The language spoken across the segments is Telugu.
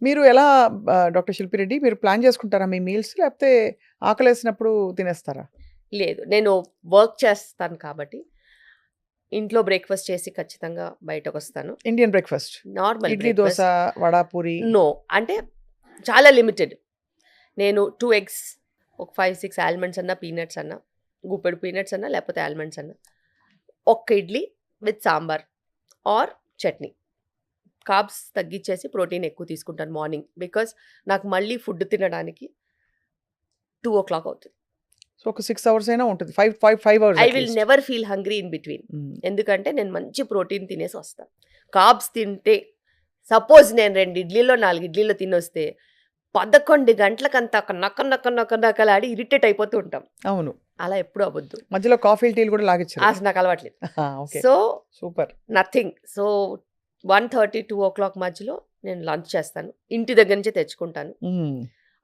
మీరు ఎలా డాక్టర్ శిల్పి రెడ్డి మీరు ప్లాన్ చేసుకుంటారా మీ మీల్స్? లేకపోతే ఆకలేసినప్పుడు తినేస్తారా? లేదు. నేను వర్క్ చేస్తాను కాబట్టి, ఇంట్లో బ్రేక్‌ఫాస్ట్ చేసి ఖచ్చితంగా బయటకొస్తాను. Indian breakfast. Normal idli, dosa, breakfast. Vada, puri. No. అంటే చాలా లిమిటెడ్. నేను 2 ఎగ్స్, ఒక 5, 6 ఆల్మండ్స్ అన్నా, పీనట్స్ అన్నా, గుప్పెడు పీనట్స్ అన్నా, లేకపోతే ఆల్మండ్స్ అన్నా, ఒక్క idli with sambar or chutney. Carbs తగ్గిచ్చేసి ప్రోటీన్ ఎక్కువ తీసుకుంటాను మార్నింగ్. బికాజ్ నాకు మళ్ళీ ఫుడ్ తినడానికి 2:00 అవుతుంది. సో, ఒక 6 అవర్స్ అయినా ఉంటుంది. 5 hours I will at least. Never feel hungry in between. ఎందుకంటే నేను మంచి ప్రోటీన్ తినేసి వస్తాను. కార్బ్స్ తింటే సపోజ్ నేను 2 ఇడ్లీలో 4 ఇడ్లీలో తినొస్తే 11 గంటలకంతా నక్కలాడి ఇరిటేట్ అయిపోతూ ఉంటాం. అవును. అలా ఎప్పుడు అవ్వద్దు. మధ్యలో కాఫీలు, టీలు కూడా లాగిచ్చారు. అసలు నాకు అలవాట్లేదు. Okay. So super. Nothing. So 1:30, 2:00 మధ్యలో నేను లంచ్ చేస్తాను. ఇంటి దగ్గర నుంచే తెచ్చుకుంటాను.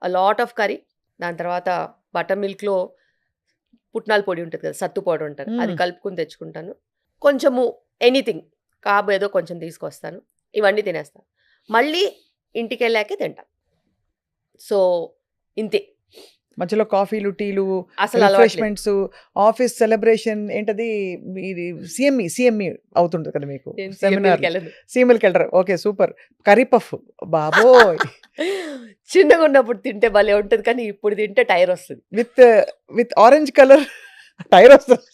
Lot of curry. దాని తర్వాత బటర్ మిల్క్‌లో పుట్నాల పొడి ఉంటుంది కదా, సత్తు పౌడర్ ఉంటుంది, అది కలుపుకొని తెచ్చుకుంటాను. కొంచెము ఎనీథింగ్ కార్బ్ ఏదో కొంచెం తీసుకొస్తాను. ఇవన్నీ తినేస్తాను. మళ్ళీ ఇంటికెళ్ళాకే తింటాను. సో ఇంతే. మధ్యలో కాఫీలు, టీలు, అసలు అలవాట్లేదు. రిఫ్రెష్‌మెంట్స్, ఆఫీస్ సెలబ్రేషన్ ఏంటది ఇది సీఎంఈ అవుతుంటది కదా మీకు. నేను సెమినార్. సీఎంఎల్‌కెళ్ళను. సీఎంఎల్‌కెళ్ళరు. Okay, super. Curry puff. బాబోయ్! చిన్నగా ఉన్నప్పుడు తింటే భలే ఉంటుంది, కానీ ఇప్పుడు తింటే టైర్ వస్తుంది. విత్ ఆరెంజ్ కలర్ టైర్ వస్తుంది.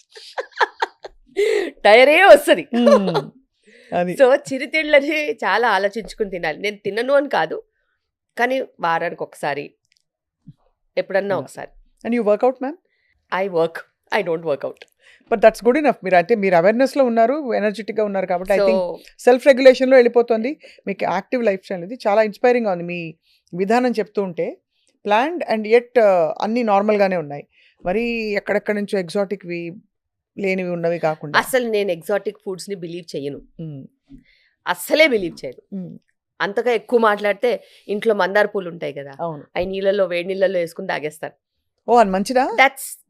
టైరే వస్తుంది. అది. సో చిరుతిళ్ళని చాలా ఆలోచించుకుని తినాలి. నేను తినను అని కాదు, కానీ వారానికి ఒకసారి, ఎప్పుడన్నా ఒకసారి. And you work out ma'am? I don't work out. But that's good enough. మీరు అవేర్నెస్‌లో ఉన్నారు, ఎనర్జెటిక్‌గా ఉన్నారు కాబట్టి ఐ సో థింక్ సెల్ఫ్ రెగ్యులేషన్‌లో వెళ్ళిపోతుంది. మీకు యాక్టివ్ లైఫ్ స్టైల్ ఇది చాలా ఇన్స్పైరింగ్‌గా ఉంది. మీ విధానం చెప్తూ ఉంటే ప్లాన్డ్ అండ్ యెట్ అన్నీ నార్మల్‌గానే ఉన్నాయి. మరి ఎక్కడెక్కడి నుంచో ఎగ్జాటిక్‌వి లేనివి ఉన్నవి కాకుండా. అసలు నేను ఎగ్జాటిక్ ఫుడ్స్‌ని బిలీవ్ చెయ్యను. హ్మ్. అస్సలే బిలీవ్ చేయను. హ్మ్. అంతగా ఎక్కువ మాట్లాడితే ఇంట్లో మందార పూలు ఉంటాయి కదా, అవును. అవి వేడి నీళ్ళలో వేసుకుని తాగేస్తాను. ఓహ్! అది మంచిదా?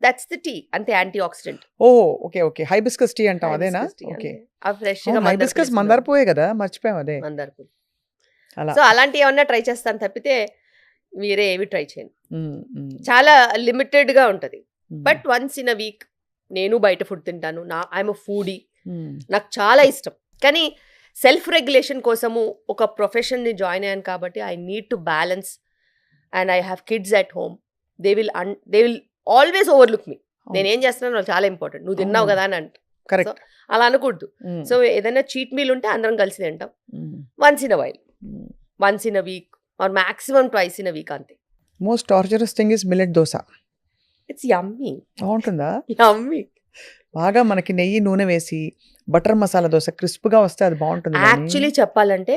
That's the tea. అంతే, anti oxidant. Oh! Okay. Hibiscus tea అంటాం అదేనా? ఓకే. ఫ్రెష్గా హైబిస్కస్ మందార పువ్వే కదా, మర్చిపోయాం అదే. మందార పూలు. అలా. సో అలాంటివి ఏమన్నా ట్రై చేస్తాను తప్పితే వేరే ఏవి ట్రై చేయను. హ్మ్. హ్మ్. చాలా లిమిటెడ్గా ఉంటుంది. హ్మ్. But once in a week నేను బయట ఫుడ్ తింటాను. I'm a foodie. హ్మ్. నాకు చాలా ఇష్టం. కానీ సెల్ఫ్ రెగ్యులేషన్ కోసము ఒక ప్రొఫెషన్ని జాయిన్ అయ్యాను కాబట్టి I need to balance and I have kids at home. They will always overlook me. నేనేం చేస్తున్నాను వాళ్ళు చాలా ఇంపార్టెంట్. నువ్వు తిన్నావు కదా అని అంట. So correct. అలా అనకూడదు. సో ఏదైనా చీట్ మీల్ ఉంటే అందరం కలిసి తింటాం. Once in a while, once in a week or maximum twice in a week, అంతే. Most torturous thing is millet dosa. It's yummy. బాగుంటుందా? యమ్మీ. బాగా మనకి నెయ్యి, నూనె వేసి బటర్ మసాలా దోస క్రిస్ప్‌గా వస్తే అది బాగుంటుంది. యాక్చువల్లీ చెప్పాలంటే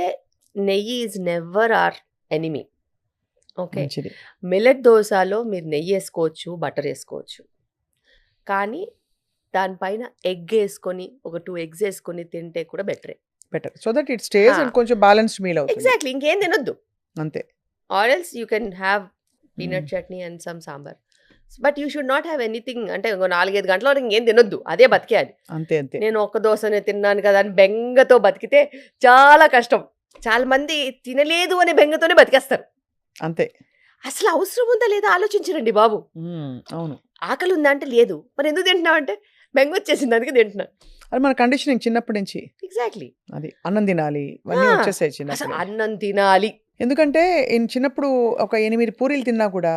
నెయ్యి is never our enemy. Okay. మంచిది. మిల్లెట్ దోసలో మీరు నెయ్యి వేసుకోవచ్చు, బటర్ వేసుకోవచ్చు, కానీ దానిపైన ఎగ్ వేసుకొని ఒక 2 ఎగ్స్ వేసుకొని తింటే కూడా బెటరే. Better. So that it stays and కొంచెం బ్యాలెన్స్డ్ మీల్ అవుతుంది. ఎగ్జాక్ట్లీ. ఇంకేం తినొద్దు. అంతే. Or else you can have peanut chutney and some sambar. But you should not have anything. అంటే 4-5 గంటల వరకు ఇంకేం తినొద్దు, అదే బతికేయాలి. అంతే. నేను ఒక్క దోసనే తిన్నాను కదా అని బెంగతో బతికితే చాలా కష్టం. చాలా మంది తినలేదు అనే బెంగతోనే బతికేస్తారు. అంతే. అసలు అవసరం ఉందా లేదా ఆలోచించరండి బాబు. అవును. ఆకలి ఉందా అంటే లేదు. మరి ఎందుకు తింటున్నావు అంటే బెంగ వచ్చేసింది అందుకే తింటున్నా. అది మన కండిషనింగ్ చిన్నప్పటి నుంచి. ఎగ్జాక్ట్లీ. అది అన్నం తినాలి ఇవన్నీ వచ్చేసాయి అసలు చిన్నప్పుడు. అన్నం తినాలి. ఎందుకంటే చిన్నప్పుడు ఒక 8 పూరీలు తిన్నా కూడా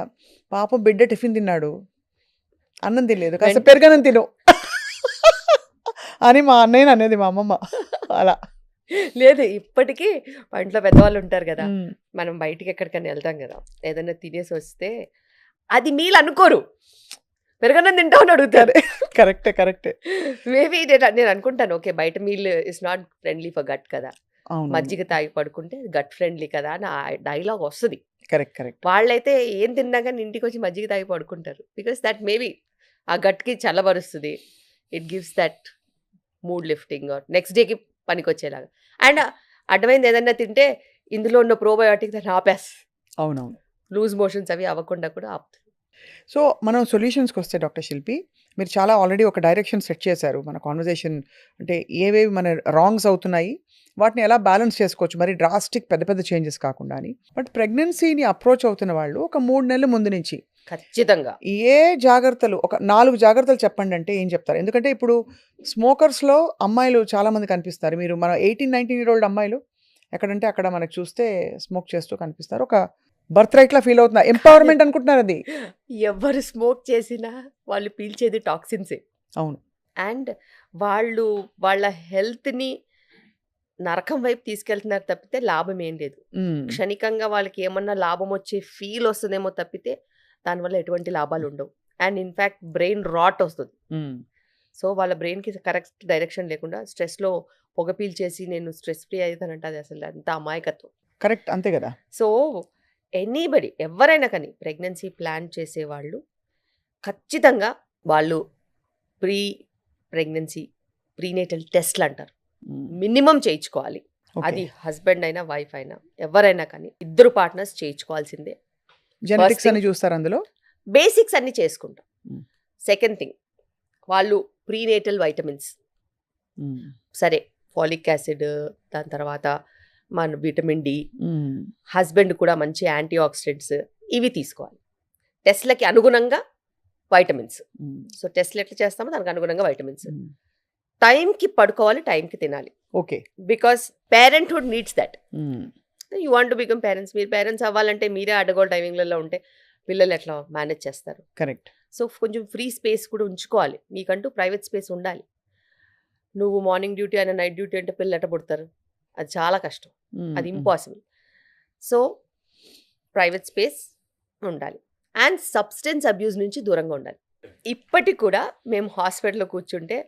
పాపం బిడ్డ టిఫిన్ తిన్నాడు, అన్నం తినలేదు, కాస్త పెరుగన్నం తిను అని మా అన్నయ్య అనేది మా అమ్మమ్మ. అలా లేదు, ఇప్పటికీ మా ఇంట్లో పెద్దవాళ్ళు ఉంటారు కదా, మనం బయటికి ఎక్కడికైనా వెళ్తాం కదా, ఏదైనా తినేసి వస్తే అది మీల్ అనుకోరు, పెరుగన్నం తింటావు అని అడుగుతారు. కరెక్టే. మేబీ నేను అనుకుంటాను, ఓకే బయట meal is not friendly for gut కదా, మజ్జిగ తాగి పడుకుంటే గట్ ఫ్రెండ్లీ కదా అని ఆ డైలాగ్ వస్తుంది. కరెక్ట్. వాళ్ళైతే ఏం తిన్నా కానీ ఇంటికి వచ్చి మజ్జిగ తాగి పడుకుంటారు. బికాస్ దట్ మేబీ ఆ గట్కి చల్లబరుస్తుంది. It gives that mood lifting or next డేకి పనికొచ్చేలాగా. అండ్ అడ్డమైంది ఏదన్నా తింటే ఇందులో ఉన్న ప్రోబయోటిక్ దాన్ని ఆపేస్. అవునవును. లూజ్ మోషన్స్ అవి అవ్వకుండా కూడా ఆపుతుంది. సో మనం సొల్యూషన్స్కి వస్తే డాక్టర్ శిల్పి, మీరు చాలా ఆల్రెడీ ఒక డైరెక్షన్ సెట్ చేశారు మన కాన్వర్జేషన్. అంటే ఏవేవి మన రాంగ్స్ అవుతున్నాయి, వాటిని ఎలా బ్యాలెన్స్ చేసుకోవచ్చు మరి డ్రాస్టిక్ పెద్ద పెద్ద చేంజెస్ కాకుండా అని. బట్ ప్రెగ్నెన్సీని అప్రోచ్ అవుతున్న వాళ్ళు ఒక 3 నెలల ముందు నుంచి ఖచ్చితంగా ఏ జాగ్రత్తలు ఒక 4 జాగ్రత్తలు చెప్పండి అంటే ఏం చెప్తారు? ఎందుకంటే ఇప్పుడు స్మోకర్స్‌లో అమ్మాయిలు చాలామంది కనిపిస్తారు. మీరు మన 18, 19 ఇయర్ ఓల్డ్ అమ్మాయిలు ఎక్కడంటే అక్కడ మనకు చూస్తే స్మోక్ చేస్తూ కనిపిస్తారు. ఒక బర్త్ రైట్‌లా ఫీల్ అవుతున్నారు. ఎంపవర్‌మెంట్ అనుకుంటున్నారు అది. ఎవరు స్మోక్ చేసినా వాళ్ళు పీల్చేది టాక్సిన్సే. అవును. అండ్ వాళ్ళు వాళ్ళ హెల్త్‌ని నరకం వైపు తీసుకెళ్తున్నారు తప్పితే లాభం ఏం లేదు. హ్మ్. క్షణికంగా వాళ్ళకి ఏమన్నా లాభం వచ్చే ఫీల్ వస్తుందేమో తప్పితే దానివల్ల ఎటువంటి లాభాలు ఉండవు. అండ్ ఇన్‌ఫాక్ట్ బ్రెయిన్ రాట్ వస్తది. హ్మ్. సో, వాళ్ళ బ్రెయిన్‌కి కరెక్ట్ డైరెక్షన్ లేకుండా స్ట్రెస్‌లో పొగ పీల్చేసి నేను స్ట్రెస్ ఫ్రీ అయితానంటే అది అసలు అంత అమాయకత్వం. కరెక్ట్. అంతే గదా! సో, ఎనీబడీ ఎవరైనా కానీ ప్రెగ్నెన్సీ ప్లాన్ చేసేవాళ్ళు ఖచ్చితంగా వాళ్ళు ప్రీ ప్రెగ్నెన్సీ ప్రీనేటల్ టెస్ట్‌లంటారు. హ్మ్. మినిమమ్ చేయించుకోవాలి. ఓకే. అది హస్బెండ్ అయినా, వైఫ్ అయినా ఎవరైనా కానీ ఇద్దరు పార్ట్నర్స్ చేయించుకోవాల్సిందే. జెనెటిక్స్ thing- అని చూస్తారా అందులో? బేసిక్స్ అన్నీ చేసుకుంటాం. హ్మ్. సెకండ్ థింగ్ వాళ్ళు ప్రీనేటల్ వైటమిన్స్ హ్మ్. సరే ఫాలిక్ యాసిడ్, దాని తర్వాత మన విటమిన్ డి, హ్మ్. హస్బెండ్ కూడా మంచి యాంటీ ఆక్సిడెంట్స్ ఇవి తీసుకోవాలి. టెస్ట్‌లకి అనుగుణంగా వైటమిన్స్. హ్మ్. సో, టెస్ట్‌లు ఎట్లా చేస్తామో దానికి అనుగుణంగా వైటమిన్స్. హ్మ్. టైంకి పడుకోవాలి, టైంకి తినాలి. Okay. Because parenthood needs that. Hmm. You want to become parents. మీరు పేరెంట్స్ అవ్వాలంటే మీరే అడ్డగోలు టైమింగ్‌లలో ఉంటే పిల్లలు ఎట్లా మేనేజ్ చేస్తారు? కరెక్ట్. సో, కొంచెం ఫ్రీ స్పేస్ కూడా ఉంచుకోవాలి. మీకంటూ ప్రైవేట్ స్పేస్ ఉండాలి. నువ్వు మార్నింగ్ డ్యూటీ అయినా నైట్ డ్యూటీ అంటే పిల్లలు ఎట్ట పుడతారు? అది చాలా కష్టం. హ్మ్. అది హ్మ్. ఇంపాసిబుల్. సో, ప్రైవేట్ స్పేస్ ఉండాలి. అండ్ సబ్స్టెన్స్ అబ్యూస్ నుంచి దూరంగా ఉండాలి. ఇప్పటికి కూడా మేము హాస్పిటల్‌లో కూర్చుంటే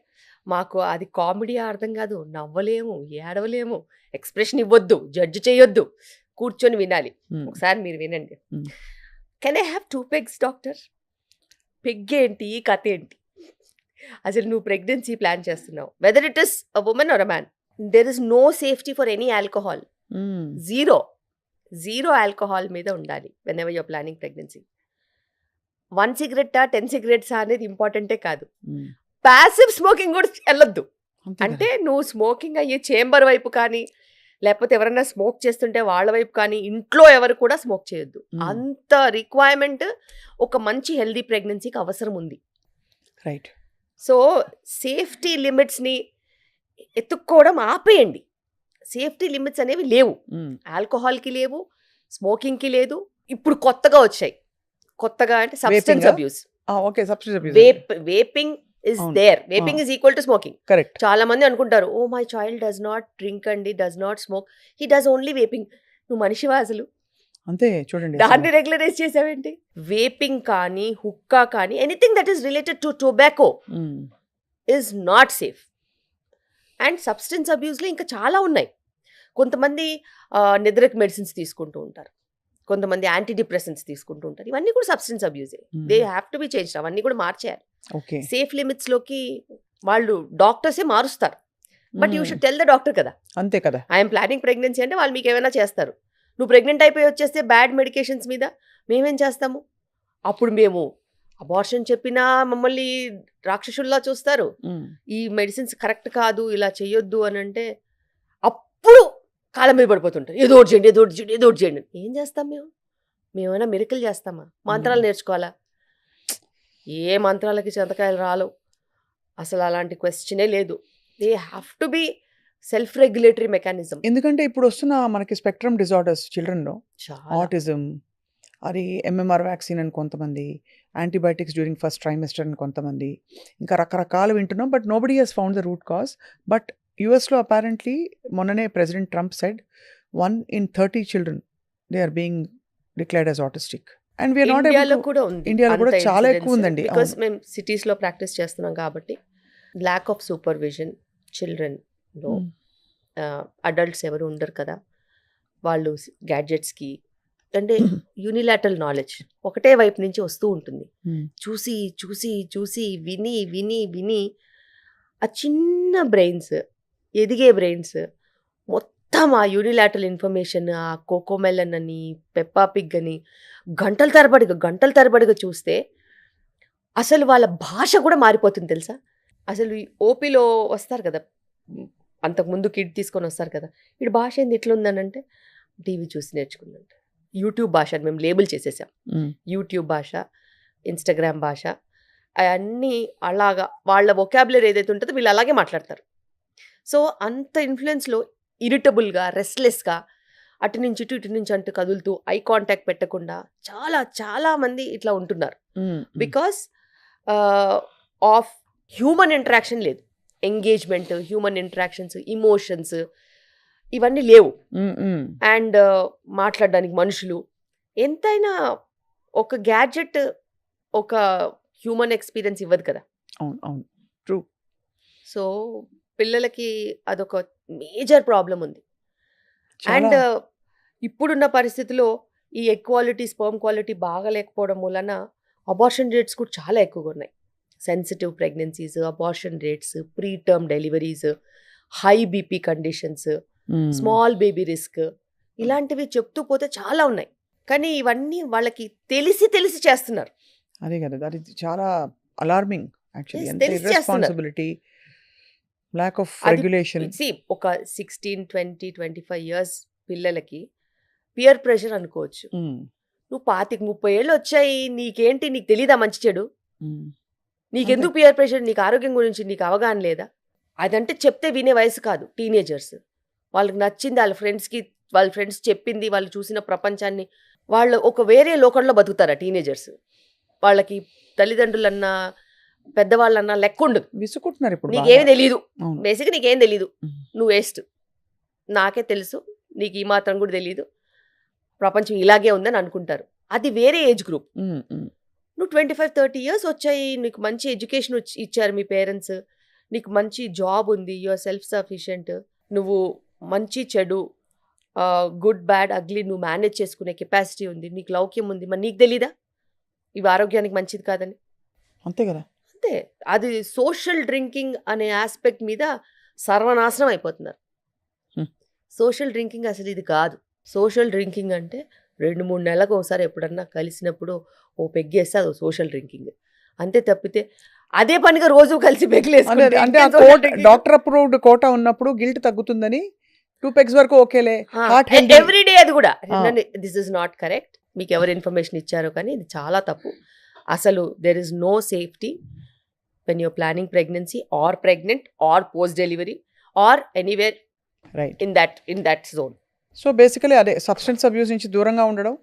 మాకు అది కామెడీ అర్థం కాదు. నవ్వలేము, ఏడవలేము, ఎక్స్‌ప్రెషన్ ఇవ్వొద్దు, జడ్జ్ చేయొద్దు. కూర్చొని వినాలి. హ్మ్. ఒకసారి మీరు వినండి. Hmm. Can I have 2 pegs doctor? Peg ఏంటి? కథ ఏంటి? అసలు నువ్వు ప్రెగ్నెన్సీ ప్లాన్ చేస్తున్నావు. Whether it is a woman or a man. There is no safety for any alcohol. Hmm. Zero alcohol మీద ఉండాలి whenever you're planning pregnancy. 1 సిగరెట్టా 10 సిగరెట్సా అనేది ఇంపార్టెంటే కాదు. హ్మ్. ప్యాసివ్ స్మోకింగ్ కూడా వెళ్ళొద్దు. అంతే అంటే కదా! నువ్వు స్మోకింగ్ అయ్యే చేంబర్ వైపు కానీ, లేకపోతే ఎవరైనా స్మోక్ చేస్తుంటే వాళ్ళ వైపు కానీ, ఇంట్లో ఎవరు కూడా స్మోక్ చేయొద్దు. హ్మ్. అంత రిక్వైర్మెంట్ ఒక మంచి హెల్తీ ప్రెగ్నెన్సీకి అవసరం ఉంది. రైట్. సో, సేఫ్టీ లిమిట్స్‌ని ఎతుక్కోవడం ఆపేయండి. సేఫ్టీ లిమిట్స్ అనేవి లేవు. హ్మ్. ఆల్కహాల్‌కి లేవు, స్మోకింగ్‌కి లేదు. ఇప్పుడు కొత్తగా వచ్చాయి. కొత్తగా అంటే సబ్స్టెన్స్ వేపింగా? అబ్యూస్. ఆ! Okay. Substitute abuse. Vaping is అవును. దేర్. ఆ! Vaping is equal to smoking. Correct. చాలా మంది అనుకుంటారు, oh! My child does not drink అండి, does not smoke. He does only vaping. నువ్వు మనిషివా అసలు? అంతే చూడండి అసలు. దాన్ని రెగ్యులరైజ్ చేసావేంటి? వేపింగ్ కానీ, హుక్కా కానీ, anything that is related to tobacco hmm. Is not safe. And substance అబ్యూస్‌లో ఇంకా చాలా ఉన్నాయి. కొంతమంది నిద్రకు మెడిసిన్స్ తీసుకుంటూ ఉంటారు. కొంతమంది యాంటీ డిప్రెసెంట్స్ తీసుకుంటూ ఉంటారు. ఇవన్నీ కూడా సబ్స్టెన్స్ అబ్యూసే. హ్మ్. They have to be changed. అవన్నీ కూడా మార్చేయాలి. ఓకే. సేఫ్ లిమిట్స్‌లోకి వాళ్ళు డాక్టర్సే మారుస్తారు. బట్ యూ హ్మ్. షుడ్ టెల్ ద డాక్టర్ కదా! అంతే కదా! ఐఎమ్ ప్లానింగ్ ప్రెగ్నెన్సీ అంటే వాళ్ళు మీకేమైనా చేస్తారు. నువ్వు ప్రెగ్నెంట్ అయిపోయి వచ్చేస్తే బ్యాడ్ మెడికేషన్స్ మీద మేమేం చేస్తాము? అప్పుడు మేము అబార్షన్ చెప్పినా మమ్మల్ని రాక్షసుల్లా చూస్తారు. హ్మ్. ఈ మెడిసిన్స్ కరెక్ట్ కాదు, ఇలా చేయొద్దు అనంటే అప్పుడు కాళ్ళ మీద పడిపోతుంటారు. ఏదో ఒకటి చేయండి, ఏదో ఒకటి చేయండి, ఏదో ఒకటి చేయండి. ఏం చేస్తాం మేము? మేమేమైనా మిరకిల్ చేస్తామా? మంత్రాలు హ్మ్. నేర్చుకోవాలా? ఏ మంత్రాలకి చింతకాయలు రాలవు. అసలు అలాంటి క్వెషనే లేదు. They have to be self regulatory mechanism. ఎందుకంటే ఇప్పుడు వస్తున్న మనకి స్పెక్ట్రమ్ డిజార్డర్స్ చిల్డ్రన్‌లో చాలా. ఆటిజం, అది ఎంఎంఆర్ వ్యాక్సిన్ అని కొంతమంది, యాంటీబయాటిక్స్ డ్యూరింగ్ ఫస్ట్ ట్రైమెస్టర్ అని కొంతమంది, ఇంకా రకరకాలు వింటున్నాం. But nobody has found the root cause. But యూఎస్‌లో అపారెంట్లీ మొన్ననే president Trump said 1 in 30 children they are being declared as autistic. And we are not able ఇండియాలో టు కూడా ఉంది. ఇండియాలో కూడా అంత చాలా ఇన్సిడెన్స్. ఎక్కువ ఉందండి. బికాస్ అవును. మేము సిటీస్‌లో ప్రాక్టీస్ చేస్తున్నాం కాబట్టి ల్యాక్ ఆఫ్ సూపర్విజన్ చిల్డ్రన్‌లో హ్మ్. అడల్ట్స్ ఎవరు ఉండరు కదా! వాళ్ళు గ్యాడ్జెట్స్‌కి అంటే యూనిలాటరల్ నాలెడ్జ్ ఒకటే వైపు నుంచి వస్తూ ఉంటుంది. హ్మ్. చూసి, చూసి, చూసి, విని, విని, విని ఆ చిన్న బ్రెయిన్స్, ఎదిగే బ్రెయిన్స్ మొత్తం ఆ యూనిలాటరల్ ఇన్ఫర్మేషన్, ఆ కోకోమెలన్ అని, పెప్పా పిగ్ అని గంటల తరబడిగా చూస్తే అసలు వాళ్ళ భాష కూడా మారిపోతుంది తెలుసా? అసలు ఈ ఓపీలో వస్తారు కదా! అంతకుముందు కిడ్ తీసుకొని వస్తారు కదా, వీడి భాష ఏంది ఇట్లా ఉందనంటే టీవీ చూసి నేర్చుకుందంట. యూట్యూబ్ భాష అని మేము లేబుల్ చేసేసాం. యూట్యూబ్ భాష, ఇన్స్టాగ్రామ్ భాష, అవన్నీ అలాగా వాళ్ళ వొకాబులరీ ఏదైతే ఉంటుందో వీళ్ళు అలాగే మాట్లాడతారు. సో అంత ఇన్ఫ్లుయెన్స్లో ఇరిటబుల్గా, రెస్ట్లెస్గా అటు నుంచి ఇటు, ఇటు నుంచి అంటూ కదులుతూ ఐ కాంటాక్ట్ పెట్టకుండా చాలా చాలా మంది ఇట్లా ఉంటున్నారు. బికాస్ ఆఫ్ హ్యూమన్ ఇంటరాక్షన్ లేదు, ఎంగేజ్మెంట్, హ్యూమన్ ఇంటరాక్షన్స్, ఇమోషన్స్ ఇవన్నీ లేవు. అండ్ మాట్లాడడానికి మనుషులు, ఎంతైనా ఒక గ్యాడ్జెట్ ఒక హ్యూమన్ ఎక్స్పీరియన్స్ ఇవ్వదు కదా. అవును అవును ట్రూ. సో పిల్లలకి అదొక మేజర్ ప్రాబ్లం ఉంది. అండ్ ఇప్పుడున్న పరిస్థితిలో ఈ ఎగ్ క్వాలిటీ, స్పర్మ్ క్వాలిటీ బాగా లేకపోవడం వలన అబార్షన్ రేట్స్ కూడా చాలా ఎక్కువగా ఉన్నాయి. Sensitive pregnancies, abortion rates, pre term deliveries, high BP conditions, small baby risk, ఇలాంటివి చెప్తూ పోతే చాలా ఉన్నాయి. కానీ ఇవన్నీ వాళ్ళకి తెలిసి తెలిసి చేస్తున్నారు. అదే కదా, అది చాలా అలార్మింగ్ యాక్చువల్లీ. Yes, ఎంత తెలిసి చేస్తున్నారు. ఇర్రెస్పాన్సిబిలిటీ, ల్యాక్ ఆఫ్ అది రెగ్యులేషన్. See, ఒక 16, 20, 25 ఇయర్స్ పిల్లలకి పియర్ ప్రెషర్ అనుకోవచ్చు. నువ్వు 25, 30 ఏళ్ళు వచ్చాయి, నీకేంటి, నీకు తెలీదా మంచి చెడు, నీకెందుకు పియర్ ప్రెషర్, నీకు ఆరోగ్యం గురించి నీకు అవగాహన లేదా? అదంటే చెప్తే వినే వయసు కాదు. టీనేజర్స్ వాళ్ళకి నచ్చింది వాళ్ళ ఫ్రెండ్స్ చెప్పింది, వాళ్ళు చూసిన ప్రపంచాన్ని, వాళ్ళు ఒక వేరే లోకంలో బతుకుతారా టీనేజర్స్. వాళ్ళకి తల్లిదండ్రులన్నా పెద్దవాళ్ళన్నా లెక్క ఉండదు. విసుకుంటున్నారు ఇప్పుడు నీకేమీ బాగా. తెలీదు, అవును. బేసిక్గా నీకేం తెలీదు, నువ్వు వేస్ట్, నాకే తెలుసు, నీకు ఈ మాత్రం కూడా తెలీదు, ప్రపంచం ఇలాగే ఉందని అనుకుంటారు. అది వేరే ఏజ్ గ్రూప్. నువ్వు 25, 30 ఇయర్స్ వచ్చాయి, నీకు మంచి ఎడ్యుకేషన్ ఇచ్చారు మీ పేరెంట్స్, నీకు మంచి జాబ్ ఉంది, యువర్ సెల్ఫ్ సఫిషియెంట్, నువ్వు మంచి చెడు, గుడ్ బ్యాడ్ అగ్లీ నువ్వు మేనేజ్ చేసుకునే కెపాసిటీ ఉంది, నీకు లౌక్యం ఉంది, మరి నీకు తెలీదా ఇవి ఆరోగ్యానికి మంచిది కాదని? అంతే కదా. అంతే. అది సోషల్ డ్రింకింగ్ అనే ఆస్పెక్ట్ మీద సర్వనాశనం అయిపోతున్నారు. సోషల్ డ్రింకింగ్ అసలు ఇది కాదు. సోషల్ డ్రింకింగ్ అంటే 2-3 నెలలకు ఒకసారి ఎప్పుడన్నా కలిసినప్పుడు ఓ పెగ్గేస్తే అది సోషల్ డ్రింకింగ్, అంతే. తప్పితే అదే పనిగా రోజు కలిసి పెగ్గులేసుకుంటే అంటే ఆ డాక్టర్ అప్రూవ్డ్ కోటా ఉన్నప్పుడు గిల్ట్ తగ్గుతుందని 2 పెగ్స్ వరకు ఓకేలే. ఎవ్రీడే అది కూడా దిస్ ఇస్ నాట్ కరెక్ట్. మీకు ఎవరు ఇన్ఫర్మేషన్ ఇచ్చారో కానీ ఇది చాలా తప్పు. అసలు there is no safety when you're planning pregnancy or pregnant or post delivery or anywhere right in that zone. So basically అదే సబ్స్టెన్స్ అబ్యూస్ నుంచి దూరంగా ఉండడం,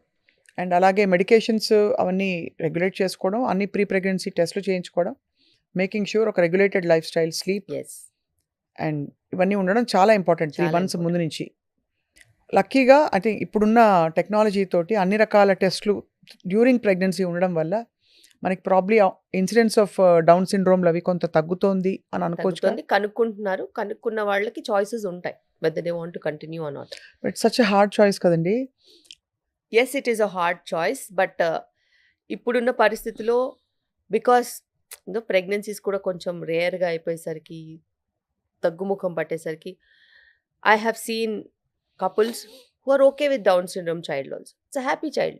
అండ్ అలాగే మెడికేషన్స్ అవన్నీ రెగ్యులేట్ చేసుకోవడం, అన్ని ప్రీ ప్రెగ్నెన్సీ టెస్ట్లు చేయించుకోవడం, మేకింగ్ షూర్ ఒక regulated life style, sleep yes, and ఇవన్నీ ఉండడం చాలా ఇంపార్టెంట్ 3 చాలా months important. ముందు నుంచి. లక్కీగా అంటే ఇప్పుడున్న టెక్నాలజీ తోటి అన్ని రకాల టెస్ట్లు డ్యూరింగ్ ప్రెగ్నెన్సీ ఉండడం వల్ల మనకి ప్రాబ్లీ ఇన్సిడెన్స్ ఆఫ్ డౌన్ సిండ్రోమ్లు అవి కొంత తగ్గుతోంది అని అనుకోవచ్చు. తగ్గుతుంది. కనుక్కుంటున్నారు, కనుక్కున్న వాళ్ళకి చాయిసెస్ ఉంటాయి whether they want to continue or not. But such a hard choice కదండి. Yes, it is a hard choice. But ఇప్పుడున్న పరిస్థితిలో బికాస్ ప్రెగ్నెన్సీస్ కూడా కొంచెం రేర్గా అయిపోయేసరికి, తగ్గుముఖం పట్టేసరికి, I have seen couples who are okay with Down syndrome child also. It's a happy child,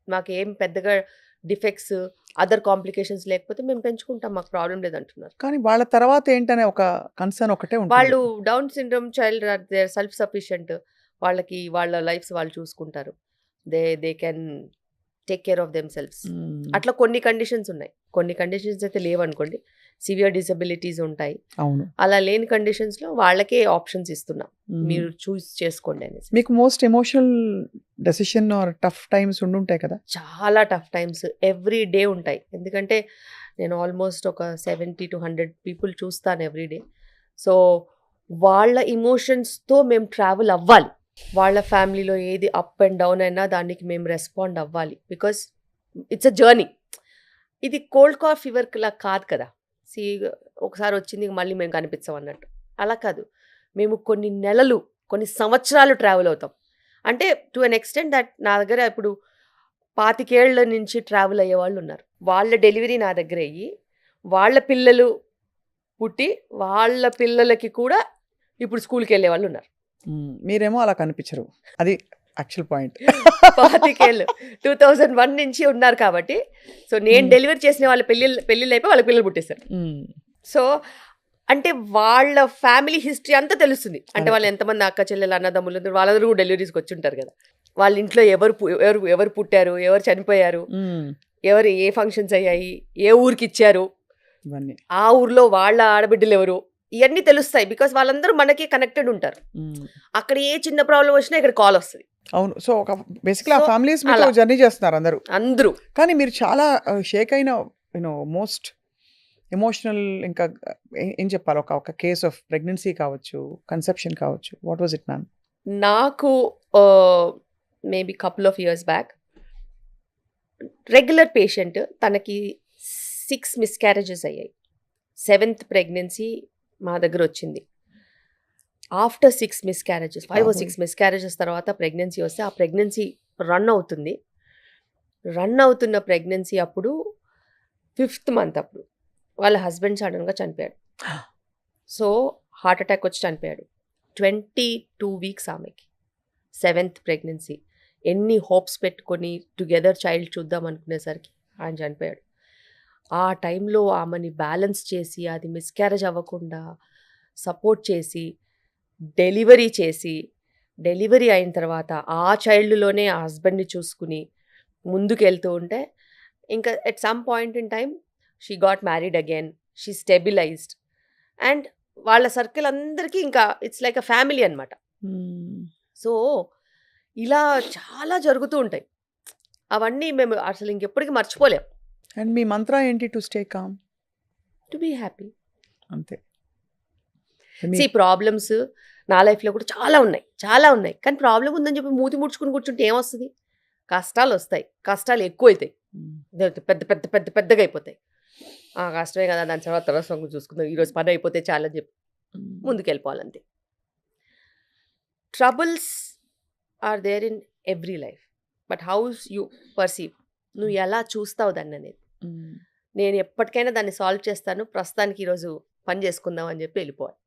మాకు ఏం పెద్దగా డిఫెక్ట్స్, అదర్ కాంప్లికేషన్స్ లేకపోతే మేము పెంచుకుంటాం, మాకు ప్రాబ్లం లేదంటున్నారు. కానీ వాళ్ళ తర్వాత ఏంటనే ఒక కన్సర్న్ ఒకటే ఉంటుంది. వాళ్ళు down syndrome child they are self sufficient, వాళ్ళకి వాళ్ళ లైఫ్స్ వాళ్ళు చూసుకుంటారు, they can take care of them selves. అట్లా కొన్ని కండిషన్స్ ఉన్నాయి. కొన్ని కండిషన్స్ అయితే లేవనుకోండి, సివియర్ డిసబిలిటీస్ ఉంటాయి. అవును. అలా లేని కండిషన్స్లో వాళ్ళకే ఆప్షన్స్ ఇస్తున్నాం, మీరు చూస్ చేసుకోండి అనేసి. మీకు most emotional decision or tough times ఉండుంటాయి కదా? చాలా టఫ్ టైమ్స్ ఎవ్రీ డే ఉంటాయి. ఎందుకంటే నేను ఆల్మోస్ట్ ఒక 70 to 100 పీపుల్ చూస్తాను ఎవ్రీ డే. సో వాళ్ళ ఇమోషన్స్తో మేము ట్రావెల్ అవ్వాలి. వాళ్ళ ఫ్యామిలీలో ఏది అప్ అండ్ డౌన్ అయినా దానికి మేము రెస్పాండ్ అవ్వాలి. Because it's a journey. ఇది కోల్డ్ కాఫ్ ఫీవర్ లా కాదు కదా. ఒకసారి వచ్చింది మళ్ళీ మేము కనిపించాం అన్నట్టు అలా కాదు. మేము కొన్ని నెలలు, కొన్ని సంవత్సరాలు ట్రావెల్ అవుతాం. అంటే టు అన్ ఎక్స్టెంట్ దట్ నా దగ్గర ఇప్పుడు 25 ఏళ్ల నుంచి ట్రావెల్ అయ్యే వాళ్ళు ఉన్నారు. వాళ్ళ డెలివరీ నా దగ్గర అయ్యి, వాళ్ళ పిల్లలు పుట్టి, వాళ్ళ పిల్లలకి కూడా ఇప్పుడు స్కూల్కి వెళ్ళే వాళ్ళు ఉన్నారు. మీరేమో అలా కనిపించరు, అది యాక్చువల్ పాయింట్. 25 ఏళ్ళు 2001 నుంచి ఉన్నారు కాబట్టి. సో నేను డెలివరీ చేసిన వాళ్ళ పెళ్ళిళ్ళు అయిపోయి వాళ్ళ పిల్లలు పుట్టేశారు. సో అంటే వాళ్ళ ఫ్యామిలీ హిస్టరీ అంతా తెలుస్తుంది. అంటే అదే. వాళ్ళు ఎంతమంది అక్క చెల్లెలు, అన్నదమ్ములు ఉన్నారు, వాళ్ళందరూ కూడా డెలివరీస్‌కి వచ్చుంటారు కదా! వాళ్ళ ఇంట్లో ఎవరు పుట్టారు, ఎవరు చనిపోయారు, ఎవరు ఏ ఫంక్షన్స్ అయ్యాయి, ఏ ఊరికిచ్చారు, ఇవన్నీ. ఆ ఊర్లో వాళ్ళ ఆడబిడ్డలెవరు, ఇయన్నీ తెలుస్తాయి. బికాజ్ వాళ్ళందరూ మనకి కనెక్టెడ్ ఉంటారు. అక్కడ ఏ చిన్న ప్రాబ్లమ్ వచ్చినా ఇక్కడ కాల్ వస్తది. అవును. సో, ఒక బేసికల్లీ ఆ సో, ఫ్యామిలీస్ మీతో అలా. జర్నీ చేస్తున్నారు అందరూ. అందరూ. కానీ మీరు చాలా షేక్ అయిన మోస్ట్ ఎమోషనల్ ఇంకా ఏం చెప్పాలి? ఒక కేస్ ఆఫ్ ప్రెగ్నెన్సీ కావచ్చు, కన్సెప్షన్ కావచ్చు. What was it ma'am? నాకు maybe couple of years back regular patient, తనకి 6 మిస్‌క్యారేజెస్ అయ్యాయి. 7th ప్రెగ్నెన్సీ మా దగ్గర వచ్చింది. ఆఫ్టర్ 6 మిస్‌క్యారేజెస్ 5 or 6 మిస్‌క్యారేజెస్ తర్వాత ప్రెగ్నెన్సీ వస్తే ఆ ప్రెగ్నెన్సీ రన్ అవుతుంది. రన్ అవుతున్న ప్రెగ్నెన్సీ అప్పుడు 5th మంత్ అప్పుడు వాళ్ళ హస్బెండ్ సడన్‌గా చనిపోయాడు. సో, హార్ట్ అటాక్ వచ్చి చనిపోయాడు. 22 వీక్స్ ఆమెకి. 7th pregnancy. ఎన్ని హోప్స్ పెట్టుకొని టుగెదర్ చైల్డ్ చూద్దాం అనుకునేసరికి ఆయన చనిపోయాడు. ఆ టైంలో ఆమెని బ్యాలెన్స్ చేసి, అది మిస్‌క్యారేజ్ అవ్వకుండా సపోర్ట్ చేసి, డెలివరీ అయిన తర్వాత ఆ చైల్డ్‌లోనే ఆ హస్బెండ్‌ని చూసుకుని ముందుకెళ్తూ ఉంటే, ఇంకా at some point in time she got married again. She stabilised. And వాళ్ళ సర్కిల్ అందరికీ ఇంకా ఇట్స్ లైక్ అ ఫ్యామిలీ అనమాట. సో, ఇలా చాలా జరుగుతూ ఉంటాయి. అవన్నీ మేము అసలు ఇంకెప్పటికి మర్చిపోలేం. అండ్ మీ మంత్ర ఏంటి to stay calm? To be happy. అంతే. సీ ప్రాబ్లమ్స్ నా లైఫ్‌లో కూడా చాలా ఉన్నాయి. కానీ ప్రాబ్లమ్ ఉందని చెప్పి మూతి ముడుచుకుని కూర్చుంటే ఏమొస్తది? కష్టాలొస్తాయి. కష్టాలు ఎక్కువైతాయి. పెద్దగా అయిపోతాయి. ఆ! కష్టమే కదా! దాని తర్వాత సంగతి చూసుకుందాం. ఈరోజు పని అయిపోతే చాలని చెప్పి ముందుకెళ్ళిపోవాలంతే. Troubles are there in every life. But how you perceive, నువ్వు ఎలా చూస్తావు దాన్ననేది. నేను ఎప్పటికైనా దాన్ని సాల్వ్ చేస్తాను. ప్రస్తుతానికి ఈరోజు పని చేసుకుందాం అని చెప్పి వెళ్ళిపోవాలి.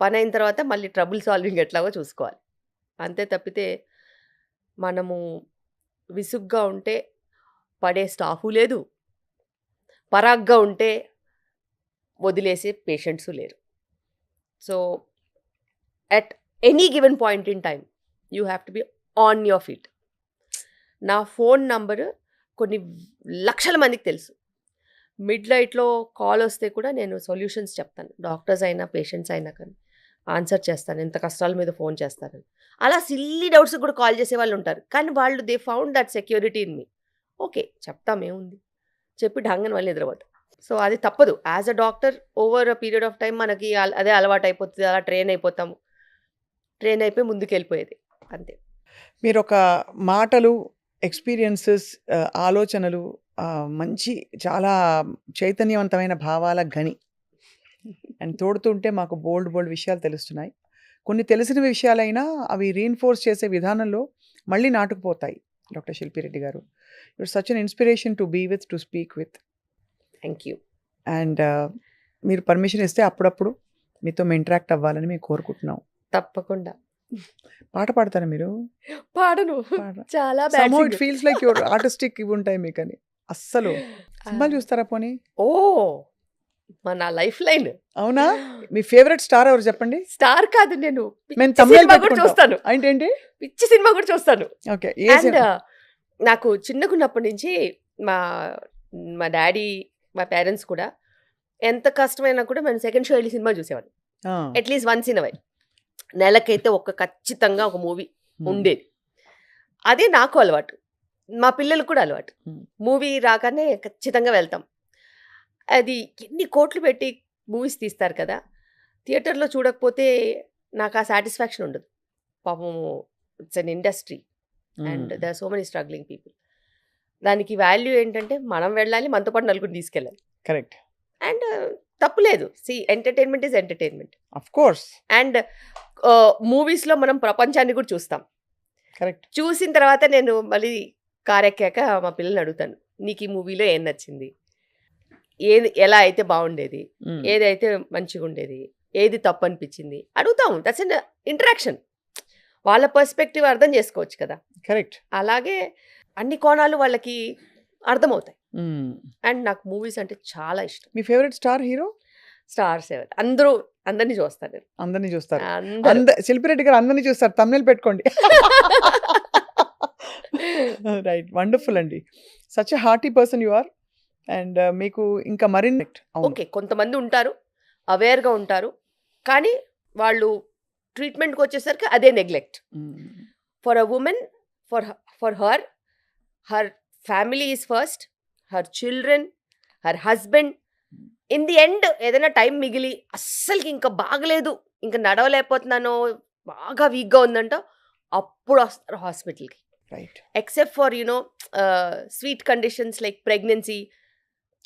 పని అయిన తర్వాత మళ్ళీ ట్రబుల్ సాల్వింగ్ ఎట్లాగో చూసుకోవాలి. అంతే తప్పితే మనము విసుగ్గా ఉంటే పడే స్టాఫు లేదు. పరాగ్గా ఉంటే వదిలేసే పేషెంట్సు లేరు. So, at any given point in time you have to be on your feet. నా ఫోన్ నంబరు కొన్ని లక్షల మందికి తెలుసు. మిడ్ నైట్‌లో కాల్ వస్తే కూడా నేను సొల్యూషన్స్ చెప్తాను. డాక్టర్స్ అయినా, పేషెంట్స్ అయినా కానీ ఆన్సర్ చేస్తాను. ఎంత కష్టాల మీద ఫోన్ చేస్తారని. అలా సిల్లీ డౌట్స్‌కి కూడా కాల్ చేసేవాళ్ళు ఉంటారు. కానీ వాళ్ళు they found that security in me. Okay. చెప్తాం ఏముంది. చెప్పి ఢంగన మళ్ళీ నిద్రపోతాం. సో, అది తప్పదు. As a doctor over a period of time మనకి అదే అలవాటయిపోతది. అలా ట్రైన్ అయిపోతాము. ట్రైన్ అయిపోయి ముందుకెళ్ళిపోయేది. అంతే. మీరొక మాటలు, ఎక్స్‌పీరియన్సెస్, ఆలోచనలు, మంచి చాలా చైతన్యవంతమైన భావాల గని. అండ్ తోడుతుంటే మాకు బోల్డ్ విషయాలు తెలుస్తున్నాయి. కొన్ని తెలిసిన విషయాలైనా అవి రీఇన్ఫోర్స్ చేసే విధానంలో మళ్ళీ నాటుకుపోతాయి. డాక్టర్ శిల్పిరెడ్డి గారు, you are such an inspiration to be with, to speak with. Thank you. And మీరు పర్మిషన్ ఇస్తే అప్పుడప్పుడు మీతో మేము ఇంటరాక్ట్ అవ్వాలని మేము కోరుకుంటున్నాం. తప్పకుండా. పాట పాడతారా మీరు? పాడను. చాలా bad somehow it singer. Feels like your artistic ఇవి ఉంటాయి మీకని. అస్సలు సినిమాలు చూస్తారా పోనీ? ఓహ్! నా లైఫ్ లైన్. అవునా? మీ ఫేవరెట్ స్టార్ ఎవరు చెప్పండి? స్టార్ కాదు నేను. మేము పిచ్చి thumbnail సినిమా కూడా పెట్టుకుంటాం. చూస్తాను. ఏంటేంటి? పిచ్చి సినిమా కూడా చూస్తాను. ఓకే. ఏ అండ్ నాకు చిన్నగున్నప్పటి నుంచి మా మా డ్యాడీ, మా పేరెంట్స్ కూడా ఎంత కష్టమైనా కూడా మేము సెకండ్ షో ఎళ్లి సినిమా చూసేవాళ్ళం. At least once in a while. నెలకైతే ఖచ్చితంగా ఒక మూవీ ఉండేది. అదే నాకు అలవాటు. మా పిల్లలకు కూడా అలవాటు. మూవీ రాగానే ఖచ్చితంగా వెళ్తాం. అది ఎన్ని కోట్లు పెట్టి మూవీస్ తీస్తారు కదా! థియేటర్‌లో చూడకపోతే నాకు ఆ సాటిస్ఫాక్షన్ ఉండదు. పాపం it's an industry and there are so many struggling people. దానికి వాల్యూ ఏంటంటే మనం వెళ్ళాలి, మనతో పాటు నలుగురిని తీసుకెళ్ళాలి. కరెక్ట్. అండ్ తప్పులేదు. See entertainment is entertainment. Of course. And మూవీస్‌లో మనం ప్రపంచాన్ని కూడా చూస్తాం. కరెక్ట్. చూసిన తర్వాత నేను మళ్ళీ కారెక్కాక మా పిల్లల్ని అడుగుతాను. నీకు ఈ మూవీలో ఏం నచ్చింది? ఎలా అయితే బాగుండేది? ఏదైతే మంచిగుండేది? ఏది తప్పు అనిపించింది? అడుగుతాం. That's an interaction. వాళ్ళ పర్స్పెక్టివ్ అర్థం చేసుకోవచ్చు కదా! కరెక్ట్. అలాగే అన్ని కోణాలు వాళ్ళకి అర్థమవుతాయి. అండ్ నాకు మూవీస్ అంటే చాలా ఇష్టం. మీ ఫేవరెట్ స్టార్ హీరో? స్టార్స్ ఎవరు అందరినీ చూస్తాను నేను. అందరిని చూస్తారు. అందరూ శిల్పిరెడ్డి గారు అందరిని చూస్తారు. తమ్ముళ్ళు పెట్టుకోండి. రైట్. వండర్ఫుల్ అండి. Such a hearty person you are. And మీకు ఇంకా మరిన్ని అవును. ఓకే, కొంతమంది ఉంటారు, అవేర్గా ఉంటారు, కానీ వాళ్ళు ట్రీట్మెంట్కి వచ్చేసరికి అదే neglect. For a women, for her family is first, her children, her husband. In the end ఏదైనా టైం మిగిలి అస్సలకి ఇంకా బాగలేదు, ఇంకా నడవలేకపోతున్నాను, బాగా వీక్గా ఉందంట, అప్పుడు వస్తారు హాస్పిటల్కి. Right. Except for sweet conditions like pregnancy,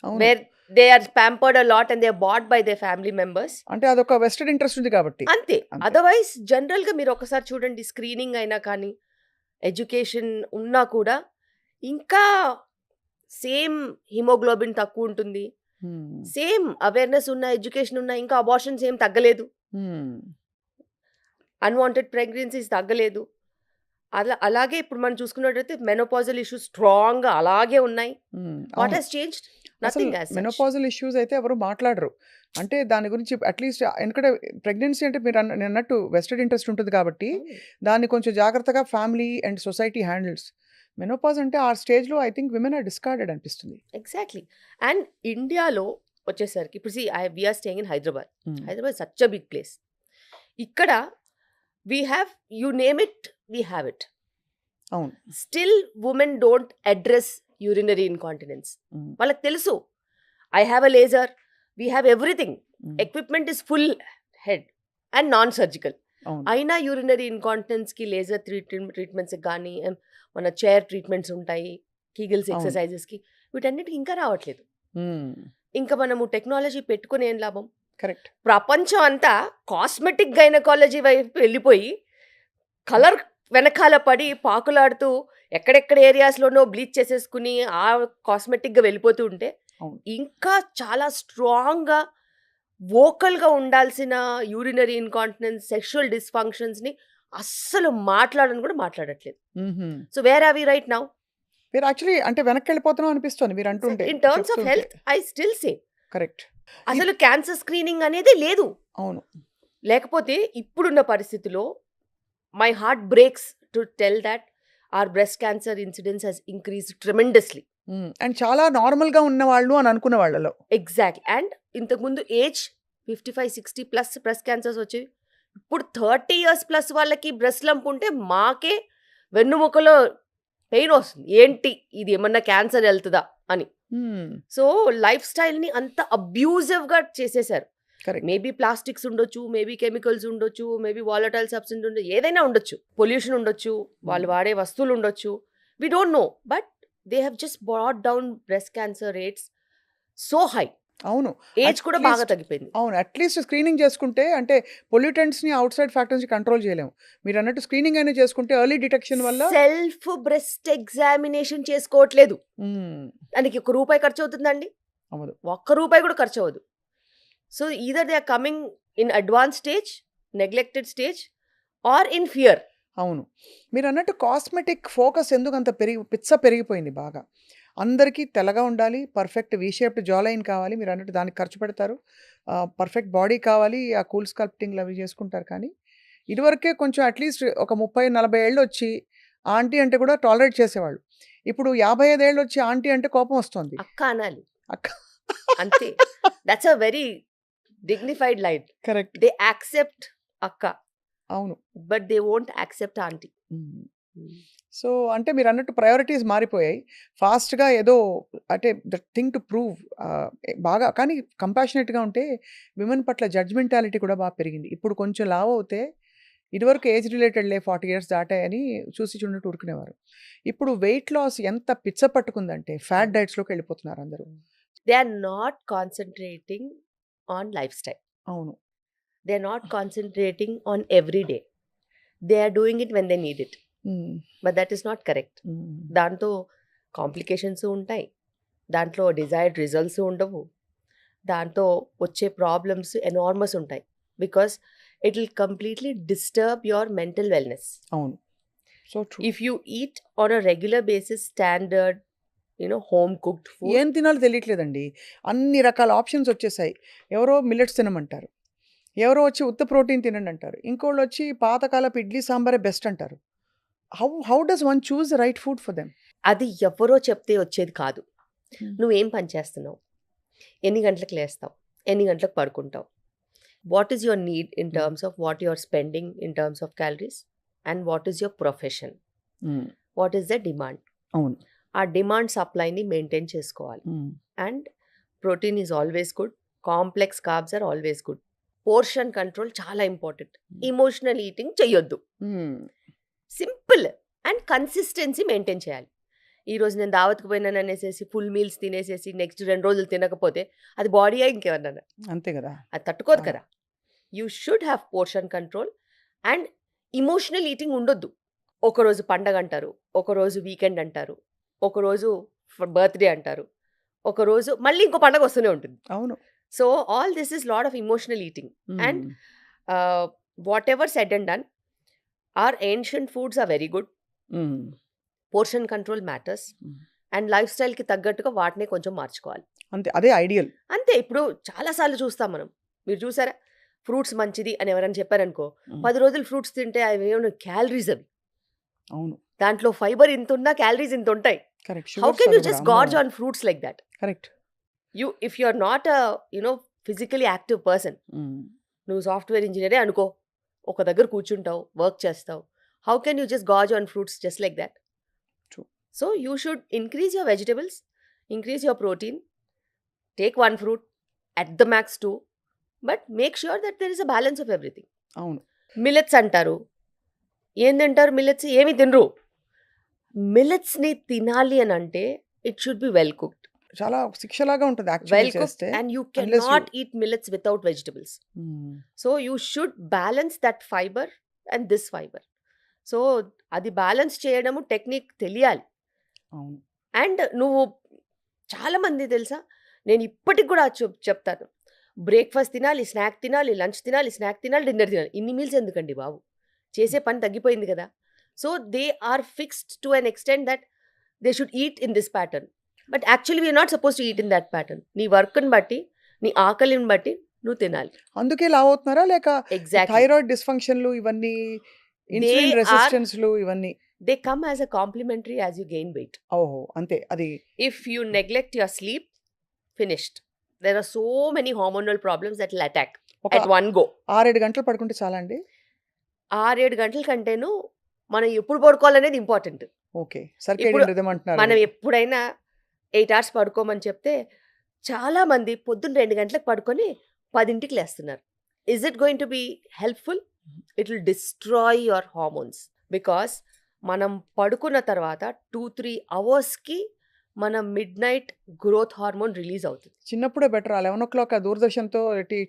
అవును. Where they are pampered a lot and they are bought by they family members. అంటే అదొక వెస్టెడ్ ఇంట్రెస్ట్ ఉంది కాబట్టి. అంతే. అంతే. అదర్వైజ్ జనరల్గా మీరు ఒకసారి చూడండి, స్క్రీనింగ్ అయినా కానీ ఎడ్యుకేషన్ ఉన్నా కూడా ఇంకా సేమ్ హిమోగ్లోబిన్ తక్కువ ఉంటుంది, సేమ్ అవేర్నెస్ ఉన్న ఎడ్యుకేషన్ ఉన్న ఇంకా అబార్షన్స్ ఏం తగ్గలేదు, అన్వాంటెడ్ ప్రెగ్నెన్సీస్ తగ్గలేదు. అలాగే ఇప్పుడు మనం చూసుకున్నట్టయితే మెనోపాజల్ ఇష్యూస్ స్ట్రాంగ్గా అలాగే ఉన్నాయి. What has changed? Nothing. Menopausal issues అయితే ఎవరు మాట్లాడరు. అంటే దాని గురించి అట్లీస్ట్ ఎందుకంటే ప్రెగ్నెన్సీ అంటే మీరు నేను అన్నట్టు వెస్టెడ్ ఇంట్రెస్ట్ ఉంటుంది కాబట్టి దాన్ని కొంచెం జాగ్రత్తగా family and society handles. Menopause అంటే ఆ స్టేజ్లో I think women are discarded అనిపిస్తుంది. ఎగ్జాక్ట్లీ. అండ్ ఇండియాలో వచ్చేసరికి ఇప్పుడు we are staying in Hyderabad. Hyderabad such a big place. ఇక్కడ we have, you name it, we have it. అవును. Still women don't address urinary incontinence. వాళ్ళకి తెలుసు, I have a laser, we have everything, equipment is full head and non surgical. అయినా యూరినరీ ఇన్కాంటినెన్స్కి లేజర్ ట్రీట్మెంట్స్కి కానీ మన చైర్ ట్రీట్మెంట్స్ ఉంటాయి, కీగిల్స్ ఎక్సర్సైజెస్కి, వీటన్నిటికి ఇంకా రావట్లేదు. ఇంకా మనము టెక్నాలజీ పెట్టుకుని ఏం లాభం? కరెక్ట్. ప్రపంచం అంతా కాస్మెటిక్ గైనకాలజీ వైపు వెళ్ళిపోయి కలర్ వెనకాల పడి పాకులాడుతూ ఎక్కడెక్కడ ఏరియాస్లోనో బ్లీచ్ చేసేసుకుని ఆ కాస్మెటిక్గా వెళ్ళిపోతూ ఉంటే ఇంకా చాలా స్ట్రాంగ్గా వోకల్గా ఉండాల్సిన యూరినరీ ఇన్కాంటినెన్స్, సెక్షువల్ డిస్ఫంక్షన్స్ని అస్సలు మాట్లాడని కూడా మాట్లాడట్లేదు. So where are we right now? మీరు యాక్చువల్లీ అంటే వెనక్కి వెళ్ళిపోతున్నాం అనిపిస్తుంది మీరు అంటుంటే. In terms of health I still say correct. అసలు క్యాన్సర్ స్క్రీనింగ్ అనేది లేదు. అవును. లేకపోతే ఇప్పుడున్న పరిస్థితిలో my heart breaks to tell that our breast cancer incidence has increased tremendously. అండ్ చాలా నార్మల్గా ఉన్న వాళ్ళు అని అనుకున్న వాళ్ళలో. ఎగ్జాక్ట్లీ. అండ్ ఇంతకుముందు ఏజ్ 55-60 ప్లస్ బ్రెస్ట్ క్యాన్సర్స్ వచ్చేవి. ఇప్పుడు 30 years ప్లస్ వాళ్ళకి బ్రెస్ట్ లంప్ ఉంటే మాకే వెన్నుముకలో పెయిన్ వస్తుంది, ఏంటి ఇది ఏమన్నా క్యాన్సర్ వెళ్తుందా అని. సో లైఫ్ స్టైల్ని అంత అబ్యూజివ్గా చేసేసారు. మేబీ ప్లాస్టిక్స్ ఉండొచ్చు, మేబీ కెమికల్స్ ఉండొచ్చు, మేబీ వాలటైల్ సబ్స్టెన్స్ ఉండొచ్చు, ఏదైనా ఉండొచ్చు, పొల్యూషన్ ఉండొచ్చు, వాళ్ళు వాడే వస్తువులు ఉండొచ్చు, we don't know. But they have just brought down breast cancer rates so high. అవును. ఏజ్ కూడా బాగా తగ్గిపోయింది. అవును. అట్లీస్ట్ స్క్రీనింగ్ చేసుకుంటే అంటే పొల్యూటెంట్స్ని అవుట్ సైడ్ ఫ్యాక్టర్స్ని కంట్రోల్ చేయలేము. మీరు అన్నట్టు స్క్రీనింగ్ అయినా చేసుకుంటే ఎర్లీ డిటెక్షన్ వల్ల. సెల్ఫ్ బ్రెస్ట్ ఎగ్జామినేషన్ చేసుకోవట్లేదు, దానికి ₹1 ఖర్చు అవుతుందండి? అవ్వదు. ₹1 కూడా ఖర్చు అవ్వదు. So either they are coming in advanced stage, neglected stage, or in fear. అవును. మీరు అన్నట్టు కాస్మెటిక్ ఫోకస్ ఎందుకు అంత పెరిగిపోయింది బాగా. అందరికీ తెల్లగా ఉండాలి, perfect we shaped jaw line కావాలి, మీరు అన్నట్టు దానికి ఖర్చు పెడతారు, పర్ఫెక్ట్ బాడీ కావాలి, ఆ కూల్ స్కల్ప్టింగ్లు అవి చేసుకుంటారు. కానీ ఇదివరకే కొంచెం అట్లీస్ట్ ఒక 30-40 ఏళ్ళు వచ్చి ఆంటీ అంటే కూడా టాలరేట్ చేసేవాళ్ళు. ఇప్పుడు 55 ఏళ్ళు వచ్చి ఆంటీ అంటే కోపం వస్తుంది. అక్క అనాలి, అక్క అంతే. That's a very dignified line. Correct. They accept akka. అవును. But they won't accept auntie. So అంటే మీరు అన్నట్టు ప్రయారిటీస్ మారిపోయాయి. ఫాస్ట్గా ఏదో అంటే ద థింగ్ టు ప్రూవ్ బాగా. కానీ కంపాషనేట్గా ఉంటే విమెన్ పట్ల జడ్జ్మెంటాలిటీ కూడా బాగా పెరిగింది. ఇప్పుడు కొంచెం లావ్ అవుతే ఇదివరకు ఏజ్ రిలేటెడ్లే 40 years దాటాయని చూసి చూడట్టు ఊరుకునేవారు. ఇప్పుడు వెయిట్ లాస్ ఎంత పిచ్చ పట్టుకుందంటే ఫ్యాట్ డైట్స్లోకి వెళ్ళిపోతున్నారు అందరూ. They are not concentrating on lifestyle. అవును. They are not concentrating on every day. They are doing it when they need it. But that is not correct. దాంతో కాంప్లికేషన్స్ ఉంటాయి, దాంట్లో డిజైర్డ్ రిజల్ట్స్ ఉండవు, దాంతో వచ్చే ప్రాబ్లమ్స్ ఎనార్మస్ ఉంటాయి. Because it will completely disturb your mental wellness. అవును. So true. If you eat on a regular basis standard home cooked food. ఏం తినాలో తెలియట్లేదండి. అన్ని రకాల ఆప్షన్స్ వచ్చేసాయి. ఎవరో మిల్లెట్స్ తినమంటారు. ఎవరో వచ్చి ఉత్త ప్రోటీన్ తినండి అంటారు. ఇంకోళ్ళొచ్చి పాతకాలపు ఇడ్లీ సాంబారే బెస్ట్ అంటారు. How does one choose the right food for them? అది ఎవరో చెప్తే వచ్చేది కాదు. నువ్వేం పని చేస్తున్నావు, ఎన్ని గంటలకు లేస్తావు, ఎన్ని గంటలకు పడుకుంటావు, what is your need in terms of what you are spending in terms of calories, and what is your profession, what is the demand. అవును. ఆ డిమాండ్ సప్లైని మెయింటైన్ చేసుకోవాలి. And protein is always good, complex carbs are always good. Portion control చాలా ఇంపార్టెంట్. ఇమోషనల్ ఈటింగ్ చెయ్యొద్దు. సింపుల్ అండ్ కన్సిస్టెన్సీ మెయింటైన్ చేయాలి. ఈరోజు నేను దావత్కి పోయినాను అనేసి ఫుల్ మీల్స్ తినేసేసి నెక్స్ట్ 2 రోజులు తినకపోతే అది బాడీయే ఇంకేమన్నా, అంతే కదా. అది తట్టుకోదు కదా. You should have portion control and emotional eating ఉండొద్దు. ఒకరోజు పండగ అంటారు, ఒకరోజు వీకెండ్ అంటారు, ఒకరోజు బర్త్డే అంటారు, ఒకరోజు మళ్ళీ ఇంకో పండగ వస్తూనే ఉంటుంది. అవును. So all this is lot of emotional eating. And whatever said and done, are ancient foods are very good. Portion control matters. And life స్టైల్కి తగ్గట్టుగా వాటిని కొంచెం మార్చుకోవాలి. అంతే, అదే ఐడియల్. అంతే. ఇప్పుడు చాలాసార్లు చూస్తాం మనం, మీరు చూసారా, ఫ్రూట్స్ మంచిది అని ఎవరైనా చెప్పారనుకో, 10 రోజులు ఫ్రూట్స్ తింటే అవి ఏమైనా క్యాలరీస్ అవి. అవును. దాంట్లో ఫైబర్ ఇంత ఉన్నా క్యాలరీస్ ఇంత ఉంటాయి. Correct. How can you just gorge on fruits like that? Correct. If you are not physically active person, నువ్వు సాఫ్ట్వేర్ ఇంజనీరే అనుకో, ఒక దగ్గర కూర్చుంటావు, వర్క్ చేస్తావు, how can you just gorge on fruits just like that? So you should increase your vegetables, increase your protein, take 1 fruit, at the max 2, but make sure that there is a balance of everything. అవును. మిల్లెట్స్ అంటారు, ఏం తింటారు మిల్లెట్స్? ఏమి తినరు. మిల్లెట్స్ని తినాలి అని అంటే it should be well cooked. చాలా శిక్షలాగా ఉంటుంది వెల్ యాక్చువల్లీ కుక్డ్ చేస్తే. And you can unless not eat millets without vegetables. So you should balance that fibre and this fibre. So అది బ్యాలెన్స్ చేయడము టెక్నిక్ తెలియాలి. అవును. అండ్ నువ్వు చాలామంది తెలుసా, నేను ఇప్పటికి కూడా చెప్తాను, బ్రేక్ఫాస్ట్ తినాలి, స్నాక్ తినాలి, లంచ్ తినాలి, స్నాక్ తినాలి, డిన్నర్ తినాలి. ఇన్ని మీల్స్ ఎందుకండి బాబు? చేసే పని తగ్గిపోయింది కదా. So they are fixed to an extent that they should eat in this pattern. But actually we're not suppose to eat in that pattern. నీ వర్క్ని బట్టి, నీ ఆకలిని బట్టి నువ్వు తినాలి. అందుకే లావు అవుతున్నారా, లేక ఎగ్జాక్ట్లీ. థైరాయిడ్ డిస్ఫంక్షన్లు ఇవన్నీ, ఇన్సులిన్ are- రెసిస్టెన్స్లు ఇవన్నీ? They come as a complimentary as you gain weight. ఓహో, అంతే. అది If you neglect your sleep, finished. There are so many hormonal problems that will attack ఒక at one go. 6-7 గంటలు పడుకుంటే చాలా అండి? 6-7 గంటల కంటేను మనం ఎప్పుడు పడుకోవాలనేది ఇంపార్టెంట్. ఓకే. సర్కేడియన్ ఇప్పుడు రిథమ్ అంటున్నారు. మనం ఎప్పుడైనా 8 hours పడుకోమని చెప్తే చాలామంది పొద్దున్న 2 గంటలకు పడుకొని 10ంటికి లేస్తున్నారు. Is it going to be helpful? It will destroy your hormones. Because మనం పడుకున్న తర్వాత 2-3 అవర్స్కి మన mid night growth hormone release అవుతుంది. చిన్నప్పుడే బెటర్. 11 o'clock దూరదర్శన్తో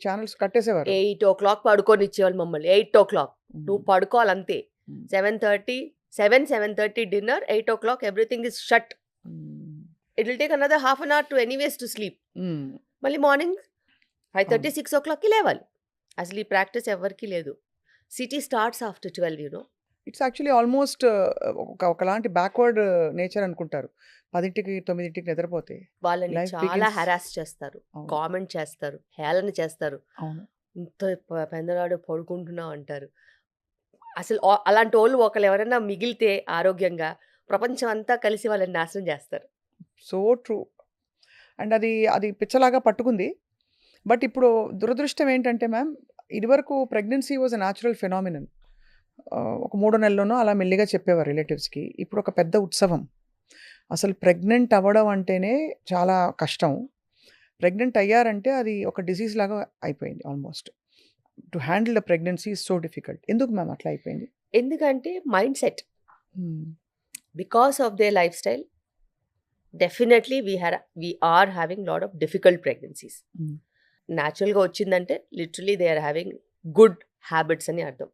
channels కట్టేసేవారు. 8 o'clock పడుకొని ఇచ్చేవాళ్ళు మమ్మల్ని. 8 o'clock నువ్వు పడుకోవాలంతే. 7:30 dinner, 8 o'clock everything is shut. It will take another half an hour to anyways to sleep. మళ్ళీ మార్నింగ్ 5:30, 6 o'clockకి లేవాలి. అసలు ఈ ప్రాక్టీస్ ఎవరికి లేదు. City starts after 12. It's actually almost ఒకలాంటి బ్యాక్వర్డ్ నేచర్ అనుకుంటారు. 10ంటికి 9ంటికి నిద్రపోతే వాళ్ళని Life చాలా begins. హెరాస్ చేస్తారు, అవును. కామెంట్ చేస్తారు, హేళన చేస్తారు. అవును. ఇంత పెందలాడు పడుకుంటున్నావు అంటారు. అసలు అలాంటి వాళ్ళు ఒకళ్ళు ఎవరైనా మిగిలితే ఆరోగ్యంగా, ప్రపంచం అంతా కలిసి వాళ్ళని నాశనం చేస్తారు. So true. అండ్ అది పిచ్చలాగా పట్టుకుంది. బట్ ఇప్పుడు దురదృష్టం ఏంటంటే మ్యామ్, ఇదివరకు pregnancy was a natural phenomenon. ఒక 3 నెలల్లోనో అలా మెల్లిగా చెప్పేవారు రిలేటివ్స్కి. ఇప్పుడు ఒక పెద్ద ఉత్సవం. అసలు ప్రెగ్నెంట్ అవ్వడం అంటేనే చాలా కష్టం. ప్రెగ్నెంట్ అయ్యారంటే అది ఒక డిసీజ్ లాగా అయిపోయింది almost. To handle the pregnancy is so difficult. ఎందుకు మ్యామ్ అట్లా అయిపోయింది? ఎందుకంటే mind set, because of the life style, definitely we are having lot of difficult pregnancies. న్యాచురల్గా వచ్చిందంటే literally they are having good habits అని అర్థం.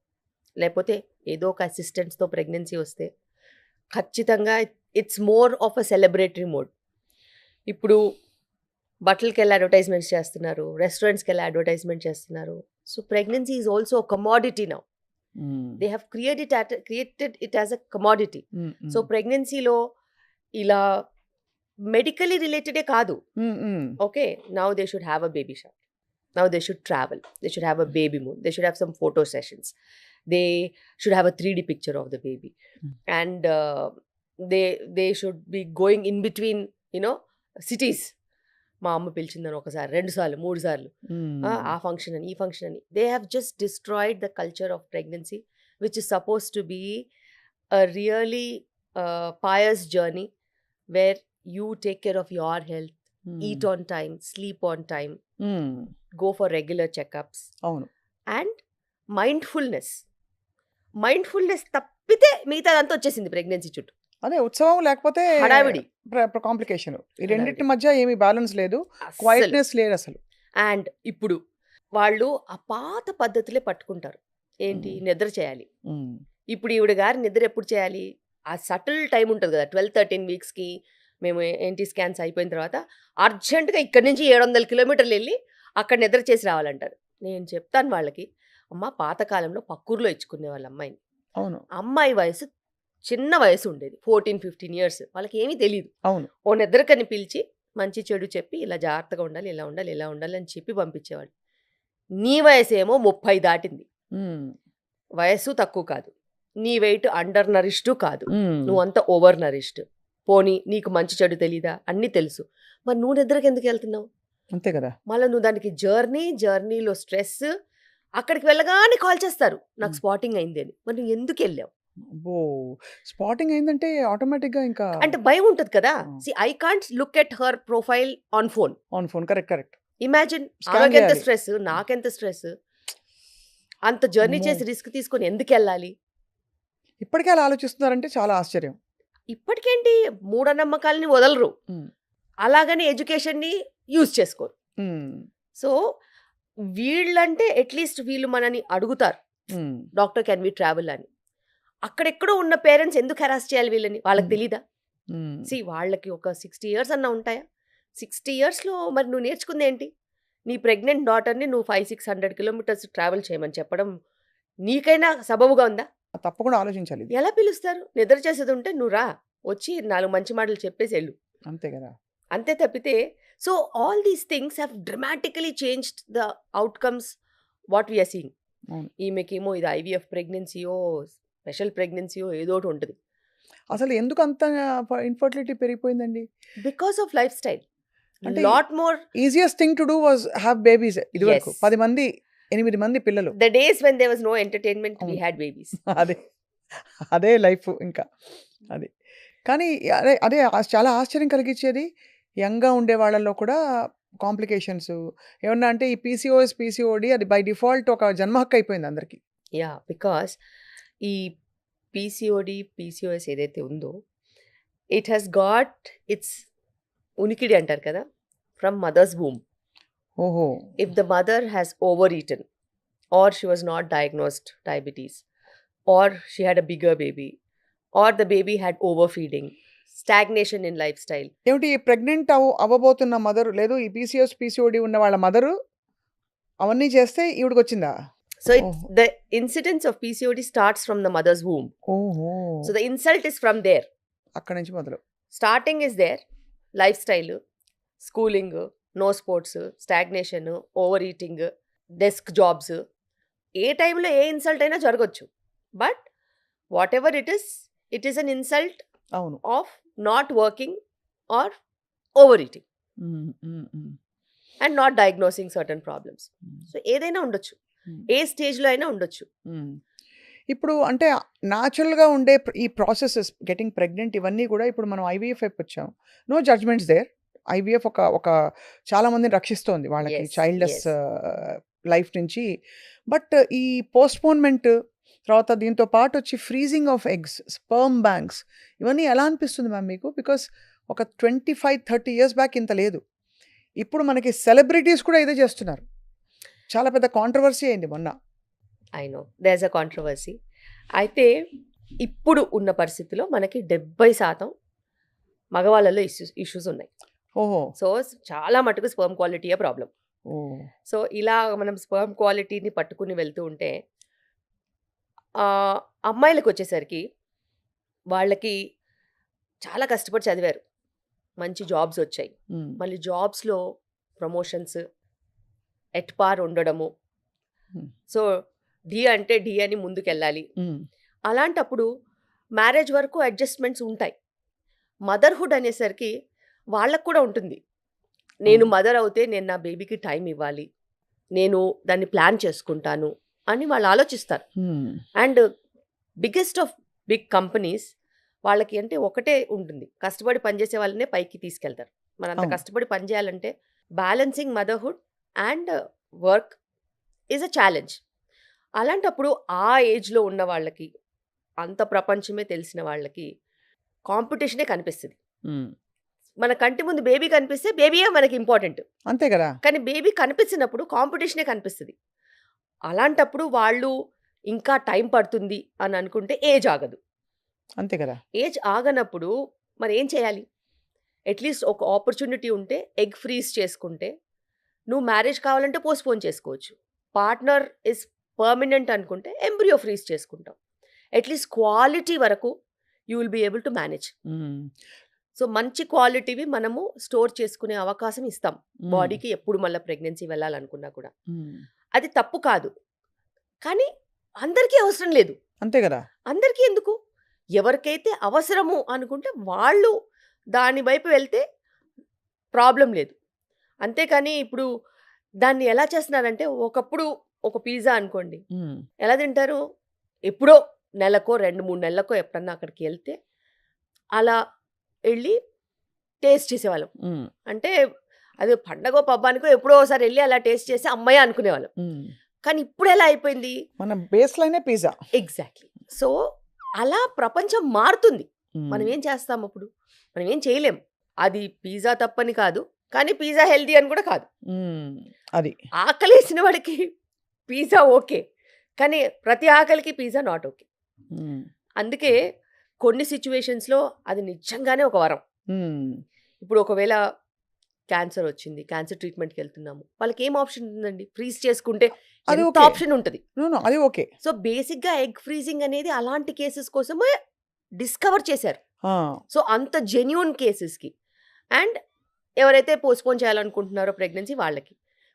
లేకపోతే ఏదో ఒక అసిస్టెంట్స్తో ప్రెగ్నెన్సీ వస్తే ఖచ్చితంగా it's more of a celebratory mode. ఇప్పుడు బట్టలకి వెళ్ళి అడ్వర్టైజ్మెంట్స్ చేస్తున్నారు, రెస్టారెంట్స్కి వెళ్ళి అడ్వర్టైజ్మెంట్ చేస్తున్నారు. So pregnancy is also a commodity now. They have created it as a commodity. So ప్రెగ్నెన్సీలో ఇలా మెడికలీ రిలేటెడే కాదు. Okay, now they should have a baby shower. Now they should travel. They should have a baby moon. They should have some photo sessions. They should have a 3D picture of the baby. And they should be going in between, cities. మా అమ్మ పిలిచిందని ఒకసారి 2 సార్లు 3 సార్లు ఆ ఫంక్షన్ అని ఈ ఫంక్షన్ అని. They have just destroyed the culture of pregnancy which is suppose to be a really pious journey where you take care of your health, eat on time, sleep on time, go for regular checkups, అవును and mindfulness తప్పితే మిగతాదంతా వచ్చేసింది ప్రెగ్నెన్సీ చుట్టూ. అదే ఉత్సవం లేకపోతే హడావిడి కాంప్లికేషన్. ఈ రెండింటి మధ్య ఏమి బ్యాలెన్స్ లేదు, అస్సలు. క్వైట్నెస్ లేదు అసలు. అండ్ ఇప్పుడు వాళ్ళు ఆ పాత పద్ధతులే పట్టుకుంటారు. ఏంటి, నిద్ర చేయాలి. ఇప్పుడు ఈవిడ గారి నిద్ర ఎప్పుడు చేయాలి? ఆ సటిల్ టైం ఉంటుంది కదా, 12-13 వీక్స్కి మేము ఎన్టీ స్కాన్స్ అయిపోయిన తర్వాత అర్జెంటుగా ఇక్కడి నుంచి 700 కిలోమీటర్లు వెళ్ళి అక్కడ నిద్ర చేసి రావాలంటారు. నేను చెప్తాను వాళ్ళకి, అమ్మ పాతకాలంలో పక్కూరులో ఇచ్చుకునే వాళ్ళ అమ్మాయిని. అవును అమ్మాయి వయసు చిన్న వయసు ఉండేది, 14-15 ఇయర్స్. వాళ్ళకి ఏమీ తెలియదు. అవును ఓ నిద్రకని పిలిచి మంచి చెడు చెప్పి ఇలా జాగ్రత్తగా ఉండాలి, ఇలా ఉండాలి, ఇలా ఉండాలి అని చెప్పి పంపించేవాడు. నీ వయసు ఏమో 30 దాటింది. వయసు తక్కువ కాదు, నీ వెయిట్ అండర్ నరిష్డ్ కాదు, నువ్వంతా ఓవర్ నరిష్డ్. పోనీ నీకు మంచి చెడు తెలీదా? అన్నీ తెలుసు. మరి నువ్వు నిద్రకి ఎందుకు వెళ్తున్నావు? అంతే కదా. మళ్ళీ నువ్వు దానికి జర్నీలో స్ట్రెస్, అక్కడికి వెళ్ళగానే కాల్ చేస్తారు నాకు స్పాటింగ్ అయింది అని. మరి నువ్వు ఎందుకు వెళ్ళావు? ఓ స్పాటింగ్ అయిందంటే ఆటోమేటిక్ గా ఇంకా అంటే భయం ఉంటుంది కదా. See I can't look at her profile on phone. Correct. Imagine, Scan ఆమెకెంత చేయాలి. స్ట్రెస్, నాకెంత స్ట్రెస్. అంత జర్నీ అమ్మో. చేసి రిస్క్ తీసుకొని ఎందుకు వెళ్ళాలి? ఇప్పటికే అలా ఆలోచిస్తున్నారంటే చాలా ఆశ్చర్యం. ఇప్పటికేంటి, మూఢనమ్మకాలని వదలరు, ఉమ్, అలాగని ఎడ్యుకేషన్ని యూజ్ చేసుకోరు. ఉమ్, సో వీళ్ళంటే అట్లీస్ట్ వీళ్ళు మనని అడుగుతారు, ఉమ్, డాక్టర్ కెన్ వి ట్రావెల్ అని. అక్కడెక్కడో ఉన్న పేరెంట్స్ ఎందుకు హెరాస్ చేయాలి వీళ్ళని? వాళ్ళకి తెలీదా? ఉమ్. సి వాళ్ళకి ఒక 60 ఇయర్స్ అన్నా ఉంటాయా? 60 ఇయర్స్లో మరి నువ్వు నేర్చుకుంది ఏంటి? నీ ప్రెగ్నెంట్ డాటర్ని నువ్వు 500-600 కిలోమీటర్స్ ట్రావెల్ చేయమని చెప్పడం నీకైనా సబబుగా ఉందా? తప్పకుండా ఆలోచించాలి ఇది. ఎలా పిలుస్తారు? నిద్ర చేసేది ఉంటే నువ్వు రా, వచ్చి 4 మంచి మాటలు చెప్పేసి వెళ్ళు, అంతే కదా. అంతే తప్పితే. So all these things have dramatically changed the outcomes what we're seeing. అవును. ఈమెకేమో ఇది IVF ప్రెగ్నెన్సీయో స్పెషల్ ప్రెగ్నెన్సీయో ఏదో ఒకటి ఉంటుంది. అసలు ఎందుకు అంత ఇన్ఫర్టిలిటీ పెరిగిపోయిందండి? Because of lifestyle. అంటే lot more easiest thing to do was have babies. ఇది వరకు Yes. 10 మంది 8 మంది పిల్లలు. The days when there was no entertainment we అవును. Had babies. అదే అదే లైఫ్ ఇంకా అది. కానీ అదే అదే చాలా ఆశ్చర్యం కలిగించేది, యంగ్గా ఉండే వాళ్ళల్లో కూడా కాంప్లికేషన్స్ ఏమన్నా అంటే ఈ PCOD అది బై డిఫాల్ట్ ఒక జన్మ హక్కు అయిపోయింది అందరికి. యా, బికాస్ ఈ PCOS ఏదైతే ఉందో ఇట్ హ్యాస్ గాట్ ఇట్స్ ఉనికిడి అంటారు కదా ఫ్రమ్ మదర్స్ వూమ్. ఓహో. If the mother has overeaten, or she was not diagnosed diabetes, or she had a bigger baby, or the baby had overfeeding, stagnation in lifestyle. ఏమిటి ప్రెగ్నెంట్ అవ్వబోతున్న మదర్ లేదు ఈ PCOD ఉన్న వాళ్ళ మదరు అవన్నీ చేస్తే ఈవిడికి వచ్చిందా? So Oh. the incidence of PCOD starts from the mother's womb. ఓహో. So the insult is from there. అక్కడి నుంచి మొదలు. Starting is there. Lifestyle, schooling, no sports, stagnation, overeating, desk jobs. ఏ టైంలో ఏ ఇన్సల్ట్ అయినా జరగచ్చు. But whatever it is an insult అవును. Of not working or overeating um, um, um, and not diagnosing certain problems. Um, so ఏదైనా ఉండొచ్చు, ఉమ్. ఏ స్టేజ్లో అయినా ఉండొచ్చు. ఉమ్. ఇప్పుడు అంటే న్యాచురల్గా ఉండే ఈ ప్రాసెసెస్ గెటింగ్ ప్రెగ్నెంట్ ఇవన్నీ కూడా ఇప్పుడు మనం IVF వైపు వచ్చాం. No judgements there. IVF ఒక చాలా మందిని రక్షిస్తోంది వాళ్ళకి Yes, చైల్డ్లెస్ yes. లైఫ్ నుంచి. బట్ ఈ పోస్ట్పోన్మెంట్ తర్వాత దీంతో పాటు వచ్చి freezing of eggs, sperm banks ఇవన్నీ ఎలా అనిపిస్తుంది మ్యామ్ మీకు? బికాస్ ఒక 25-30 ఇయర్స్ బ్యాక్ ఇంత లేదు. ఇప్పుడు మనకి సెలబ్రిటీస్ కూడా ఇదే చేస్తున్నారు. చాలా పెద్ద కాంట్రవర్సీ అయింది మొన్న. I know there's a controversy. అయితే ఇప్పుడు ఉన్న పరిస్థితిలో మనకి 70% మగవాళ్ళలో ఇష్యూస్ ఉన్నాయి. ఓహో. సో చాలా మటుకు స్పర్మ్ క్వాలిటీయే ప్రాబ్లం. ఓ. సో ఇలా మనం స్పర్మ్ క్వాలిటీని పట్టుకుని వెళ్తూ ఉంటే అమ్మాయిలకు వచ్చేసరికి వాళ్ళకి చాలా కష్టపడి చదివారు, మంచి జాబ్స్ వచ్చాయి. హ్మ్. మళ్ళీ జాబ్స్‌లో ప్రమోషన్స్, ఎట్ పార్ ఉండడము. హ్మ్. సో, ఢీ అంటే ఢీ అని ముందుకెళ్ళాలి. హ్మ్. అలాంటప్పుడు మ్యారేజ్ వరకు అడ్జస్ట్‌మెంట్స్ ఉంటాయి. మదర్‌హుడ్ అనేసరికి వాళ్ళకి కూడా ఉంటుంది. నేను అవును. మదర్ అవుతే నేను నా బేబీకి టైం ఇవ్వాలి. నేను దాన్ని ప్లాన్ చేసుకుంటాను అని వాళ్ళు ఆలోచిస్తారు. Hmm. And biggest of big companies వాళ్ళకి అంటే ఒకటే ఉంటుంది. కష్టపడి పనిచేసే వాళ్ళనే పైకి తీసుకెళ్తారు. మనంత అవును. కష్టపడి పని చేయాలంటే balancing motherhood and work is a challenge. అలాంటప్పుడు ఆ ఏజ్‌లో ఉన్న వాళ్ళకి, అంత ప్రపంచమే తెలిసిన వాళ్ళకి కాంపిటీషనే కనిపిస్తది. హ్మ్. మన కంటి ముందు బేబీ కనిపిస్తే బేబీయే మనకి ఇంపార్టెంట్. అంతే గదా! కానీ బేబీ కనిపించినప్పుడు కాంపిటీషనే కనిపిస్తది. అలాంటప్పుడు వాళ్ళు ఇంకా టైం పడుతుంది అని అనుకుంటే ఏజ్ ఆగదు. అంతే గదా! ఏజ్ ఆగనప్పుడు మరేం చేయాలి? అట్‌లీస్ట్ ఒక ఆపర్చునిటీ ఉంటే ఎగ్ ఫ్రీజ్ చేసుకుంటే, నువ్వు మ్యారేజ్ కావాలంటే పోస్ట్‌పోన్ చేసుకోవచ్చు. పార్ట్నర్ ఈస్ పర్మనెంట్ అనుకుంటే ఎంబ్రియో ఫ్రీజ్ చేసుకుంటాం. అట్‌లీస్ట్ క్వాలిటీ వరకు you will be able to manage. హ్మ్. సో, మంచి క్వాలిటీవి మనము స్టోర్ చేసుకునే అవకాశం ఇస్తాం. హ్మ్. బాడీకి ఎప్పుడు మళ్ళా ప్రెగ్నెన్సీ వెళ్ళాలనుకున్నా కూడా. హ్మ్. అది తప్పు కాదు. కానీ అందరికీ అవసరం లేదు. అంతే గదా! అందరికీ ఎందుకు? ఎవరికైతే అవసరము అనుకుంటే వాళ్ళు దాని వైపు వెళ్తే ప్రాబ్లమ్ లేదు. అంతేకాని ఇప్పుడు దాన్ని ఎలా చేస్తున్నారంటే ఒకప్పుడు ఒక పిజ్జా అనుకోండి. హ్మ్. ఎలా తింటారు? ఎప్పుడో నెలకో, 2, 3 నెలలకో ఎప్పుడన్నా అక్కడికెళ్తే అలా ఎళ్లి టేస్ట్ చేసేవాళ్ళం. హ్మ్. అంటే అది పండగో, పబ్బానికో ఎప్పుడో ఒకసారి ఎళ్లి అలా టేస్ట్ చేసి హమ్మయ్య! అనుకునేవాళ్ళం. హ్మ్. కానీ ఇప్పుడెలా అయిపోయింది? మన బేస్ లైనే పిజ్జా. ఎగ్జాక్ట్‌లీ. సో, అలా ప్రపంచం మారుతుంది. మనం హ్మ్. ఏం చేస్తామప్పుడు? మనం ఏం చేయలేం. అది పిజ్జా తప్పని కాదు. కానీ పిజ్జా హెల్తీ అని కూడా కాదు. హ్మ్. అది. ఆకలేసిన వాడికి పిజ్జా ఓకే. కానీ ప్రతి ఆకలికి పిజ్జా నాట్ ఓకే. హ్మ్. అందుకే కొన్ని సిట్యుయేషన్స్‌లో అది నిజంగానే ఒక వరం. హ్మ్. ఇప్పుడు ఒకవేళ క్యాన్సర్ వచ్చింది. క్యాన్సర్ ట్రీట్‌మెంట్‌కెళ్తున్నాము. వాళ్ళకేం ఆప్షన్ ఉందండి? ఫ్రీజ్ చేసుకుంటే అది ఎంత ఓకే. ఆప్షన్ ఉంటది. నో. నో. అది ఓకే. సో, బేసిక్‌గా ఎగ్ ఫ్రీజింగ్ అనేది అలాంటి కేసెస్ కోసమే డిస్కవర్ చేశారు. ఆ! సో, అంత జెన్యూన్ కేసెస్‌కి. అండ్ ఎవరైతే పోస్ట్‌పోన్ చేయాలనుకుంటున్నారో ప్రెగ్నెన్సీ వాళ్ళకి.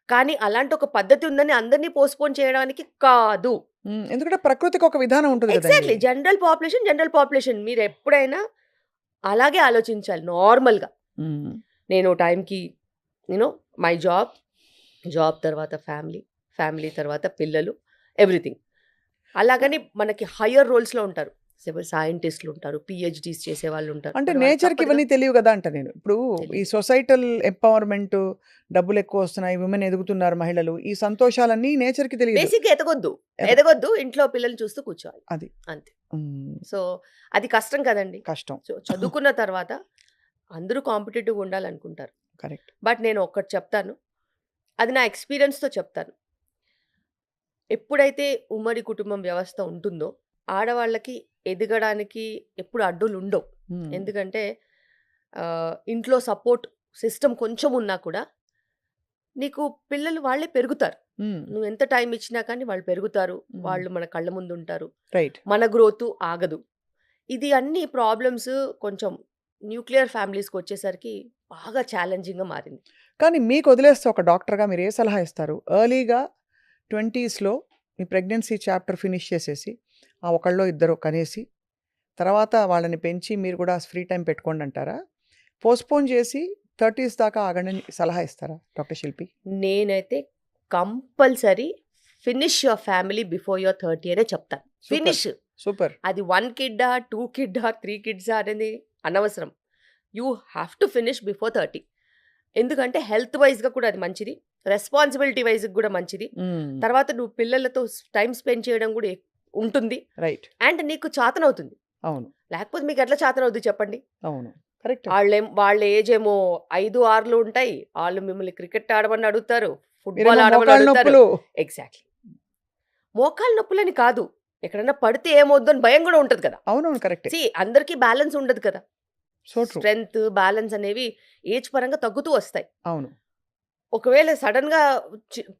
కానీ అలాంటి ఒక పద్ధతి ఉందని అందరిని పోస్ట్‌పోన్ చేయడానికి కాదు. హ్మ్. ఎందుకంటే ప్రకృతికి ఒక విధానం ఉంటది గదండీ! ఎగ్జాక్ట్‌లీ. జనరల్ పాపులేషన్ మీరెప్పుడైనా అలాగే ఆలోచించాలి నార్మల్‌గా. హ్మ్. నేను టైంకి మై జాబ్, జాబ్ తర్వాత ఫ్యామిలీ, ఫ్యామిలీ తర్వాత పిల్లలు, ఎవ్రీథింగ్. అలాగని మనకి హైయర్ రోల్స్‌లో ఉంటారు. సివిల్ సైంటిస్ట్‌లుంటారు, పీహెచ్‌డీస్ చేసేవాళ్ళుంటారు. అంటే మరి వాళ్ళకి నేచర్‌కి తప్పదుగా. ఇవన్నీ తెలియవు గదా! అంట నేను. ఇప్పుడు ఈ తెలీదు. సొసైటల్ ఎంపవర్‌మెంటు డబ్బులెక్కువొస్తున్నాయి. విమెన్ ఎదుగుతున్నారు మహిళలు. ఈ సంతోషాలన్నీ నేచర్‌కి తెలీదు. బేసిక్‌గా ఎదగొద్దు. ఎద ఎదగొద్దు. ఇంట్లో పిల్లల్ని చూస్తూ కూర్చోవాలి. అది. అంతే. హ్మ్. సో, అది కష్టం కదండీ! కష్టం. సో, చదువుకున్న తర్వాత అందరూ కాంపిటీటివ్‌గా ఉండాలనుకుంటారు. కరెక్ట్. బట్ నేను ఒక్కటి చెప్తాను. అది నా ఎక్స్‌పీరియన్స్‌తో చెప్తాను. ఎప్పుడైతే ఉమ్మడి కుటుంబం వ్యవస్థ ఉంటుందో, ఆడవాళ్ళకి ఎదగడానికి ఎప్పుడు అడ్డులుండవు. హ్మ్. ఎందుకంటే ఇంట్లో సపోర్ట్ సిస్టమ్ కొంచెం ఉన్నా కూడా నీకు పిల్లలు వాళ్ళే పెరుగుతారు. హ్మ్. నువ్వెంత టైమ్ ఇచ్చినా కానీ వాళ్ళు పెరుగుతారు. హ్మ్. వాళ్ళు మన కళ్ళ ముందుంటారు. రైట్. మన గ్రోతు ఆగదు. ఇది అన్ని ప్రాబ్లమ్స్ కొంచెం న్యూక్లియర్ ఫ్యామిలీస్‌కొచ్చేసరికి బాగా ఛాలెంజింగ్‌గా మారింది. కానీ మీకొదిలేస్తే ఒక డాక్టర్‌గా మీరు ఏ సలహా ఇస్తారు? ఎర్లీగా 20స్‌లో మీ ప్రెగ్నెన్సీ చాప్టర్ ఫినిష్ చేసేసి, ఆ ఒకళ్ళో ఇద్దరో కనేసి, తర్వాత వాళ్ళని పెంచి మీరు కూడా ఫ్రీ టైమ్ పెట్టుకోండంటారా? పోస్ట్‌పోన్ చేసి 30స్ దాకా ఆగండని సలహా ఇస్తారా డాక్టర్ శిల్పి? నేనైతే compulsory finish your family before your 30 అనే చెప్తాను. సూపర్. ఫినిష్. సూపర్. అది 1 కిడ్డా, 2 కిడ్డా, 3 కిడ్సా అనేది అనవసరం. You have to finish before 30. ఎందుకంటే హెల్త్ వైస్‌గా కూడా అది మంచిది. రెస్పాన్సిబిలిటీ వైస్‌గా కూడా మంచిది. హ్మ్. తర్వాత నువ్వు పిల్లలతో టైమ్ స్పెండ్ చేయడం కూడా ఉంటుంది. రైట్. అండ్ నీకు చాతనవుతుంది. అవును. లేకపోతే మీకెట్లా చాతనవుద్ది చెప్పండి? అవును. కరెక్ట్. వాళ్ళ ఏజ్ ఏమో 5, 6లు ఉంటాయి. ఆళ్ళు మిమ్మల్ని క్రికెట్ ఆడమని అడుగుతారు. ఫుట్‌బాల్ మీరేమో ఆడమని మోకాళ్ళ అడుగుతారు. నొప్పులు. ఎగ్జాక్ట్‌లీ. మోకాళ్ళ నొప్పులని కాదు. ఎక్కడన్నా పడితే ఏమవుద్దో అని భయం గూడా ఉంటది కదా! అవునవును. కరెక్టే. అందరికీ బ్యాలెన్స్ ఉండదు కదా! So true. స్ట్రెంగ్త్, బ్యాలెన్స్ అనేవి ఏజ్ పరంగా తగ్గుతూ వస్తాయి. అవును. ఒకవేళ సడెన్‌గా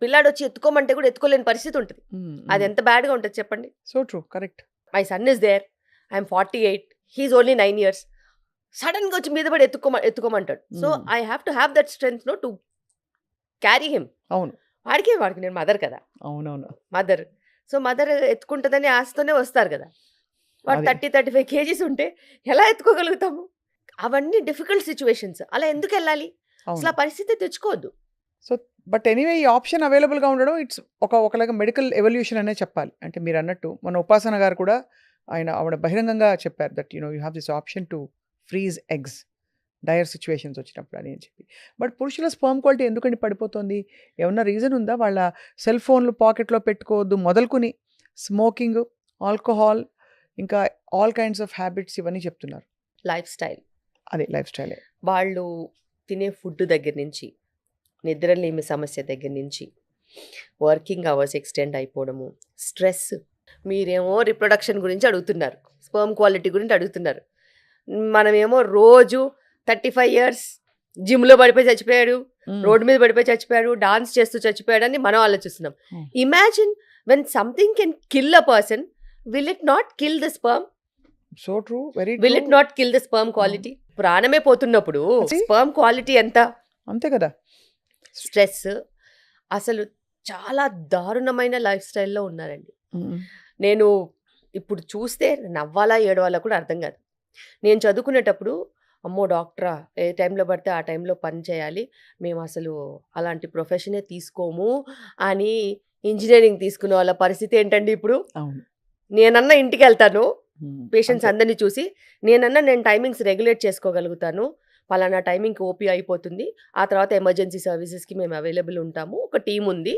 పిల్లాడొచ్చి ఎత్తుకోమంటే కూడా ఎత్తుకోలేని పరిస్థితి ఉంటది. హ్మ్. అది హ్మ్. ఎంత బ్యాడ్‌గా ఉంటది చెప్పండి? So true. Correct. My son is there. I am 48. He is only 9 years. సడన్గా వచ్చి మీద పడి ఎత్తుకోమంటాడు. So I have to have that strength to carry him. అవును. వాడికి నేను మదర్ కదా, అవునవును. మదర్. సో మదర్ ఎత్తుకుంటుందని ఆశతోనే వస్తారు కదా. వాడు అదే. 30-35 కేజీస్ ఉంటే ఎలా ఎత్తుకోగలుగుతాము? అవన్నీ డిఫికల్ట్ సిచ్యువేషన్స్. అలా ఎందుకు వెళ్ళాలి? అసలు అవును. ఆ పరిస్థితి తెచ్చుకోవద్దు. సో బట్ ఎనీవే ఈ ఆప్షన్ అవైలబుల్‌గా ఉండడం ఇట్స్ ఒకలాగా మెడికల్ ఎవల్యూషన్ అనే చెప్పాలి. అంటే మీరన్నట్టు మన ఉపాసన గారు కూడా ఆవిడ బహిరంగంగా చెప్పారు that you have this option to freeze eggs dire situations వచ్చినప్పుడు అని చెప్పి. బట్ పురుషుల స్పర్మ్ క్వాలిటీ ఎందుకండి పడిపోతుంది? ఏమన్నా రీజన్ ఉందా? వాళ్ళ సెల్ ఫోన్‌లు పాకెట్‌లో పెట్టుకోవద్దు మొదలుకొని స్మోకింగ్, ఆల్కహాల్ ఇంకా ఆల్ కైండ్స్ ఆఫ్ హ్యాబిట్స్ ఇవన్నీ చెప్తున్నారు. లైఫ్ స్టైల్, అదే లైఫ్ స్టైలే. వాళ్ళు తినే ఫుడ్ దగ్గర నుంచి, నిద్రలేమి సమస్య దగ్గర నుంచి, వర్కింగ్ అవర్స్ ఎక్స్టెండ్ అయిపోవడము, స్ట్రెస్. మీరేమో రిప్రొడక్షన్ గురించి అడుగుతున్నారు, స్పర్మ్ క్వాలిటీ గురించి అడుగుతున్నారు. మనమేమో రోజు 35 ఇయర్స్ జిమ్లో పడిపోయి చచ్చిపోయాడు, రోడ్డు మీద పడిపోయి చచ్చిపోయాడు, డాన్స్ చేస్తూ చచ్చిపోయాడు అని మనం ఆలోచిస్తున్నాం. Imagine when something can kill a person, will it not kill the sperm? So true, very will it not kill the sperm quality? ప్రాణమే పోతున్నప్పుడు అది- స్పర్మ్ క్వాలిటీ ఎంత? అంతే కదా. స్ట్రెస్. అసలు చాలా దారుణమైన లైఫ్ స్టైల్లో ఉన్నారండి. నేను ఇప్పుడు చూస్తే నవ్వాలా ఏడవాలా కూడా అర్థం కాదు. నేను చదువుకునేటప్పుడు అమ్మో డాక్టరా, ఏ టైంలో పడితే ఆ టైంలో పని చేయాలి, మేము అసలు అలాంటి ప్రొఫెషనే తీసుకోము అని ఇంజనీరింగ్ తీసుకునే వాళ్ళ పరిస్థితి ఏంటండి ఇప్పుడు? అవును. నేనన్నా ఇంటికి వెళ్తాను పేషెంట్స్ అంతే. అందరినీ చూసి, నేను టైమింగ్స్ రెగ్యులేట్ చేసుకోగలుగుతాను, పలానా టైమింగ్కి ఓపీ అయిపోతుంది, ఆ తర్వాత ఎమర్జెన్సీ సర్వీసెస్కి మేము అవైలబుల్ ఉంటాము, ఒక టీం ఉంది,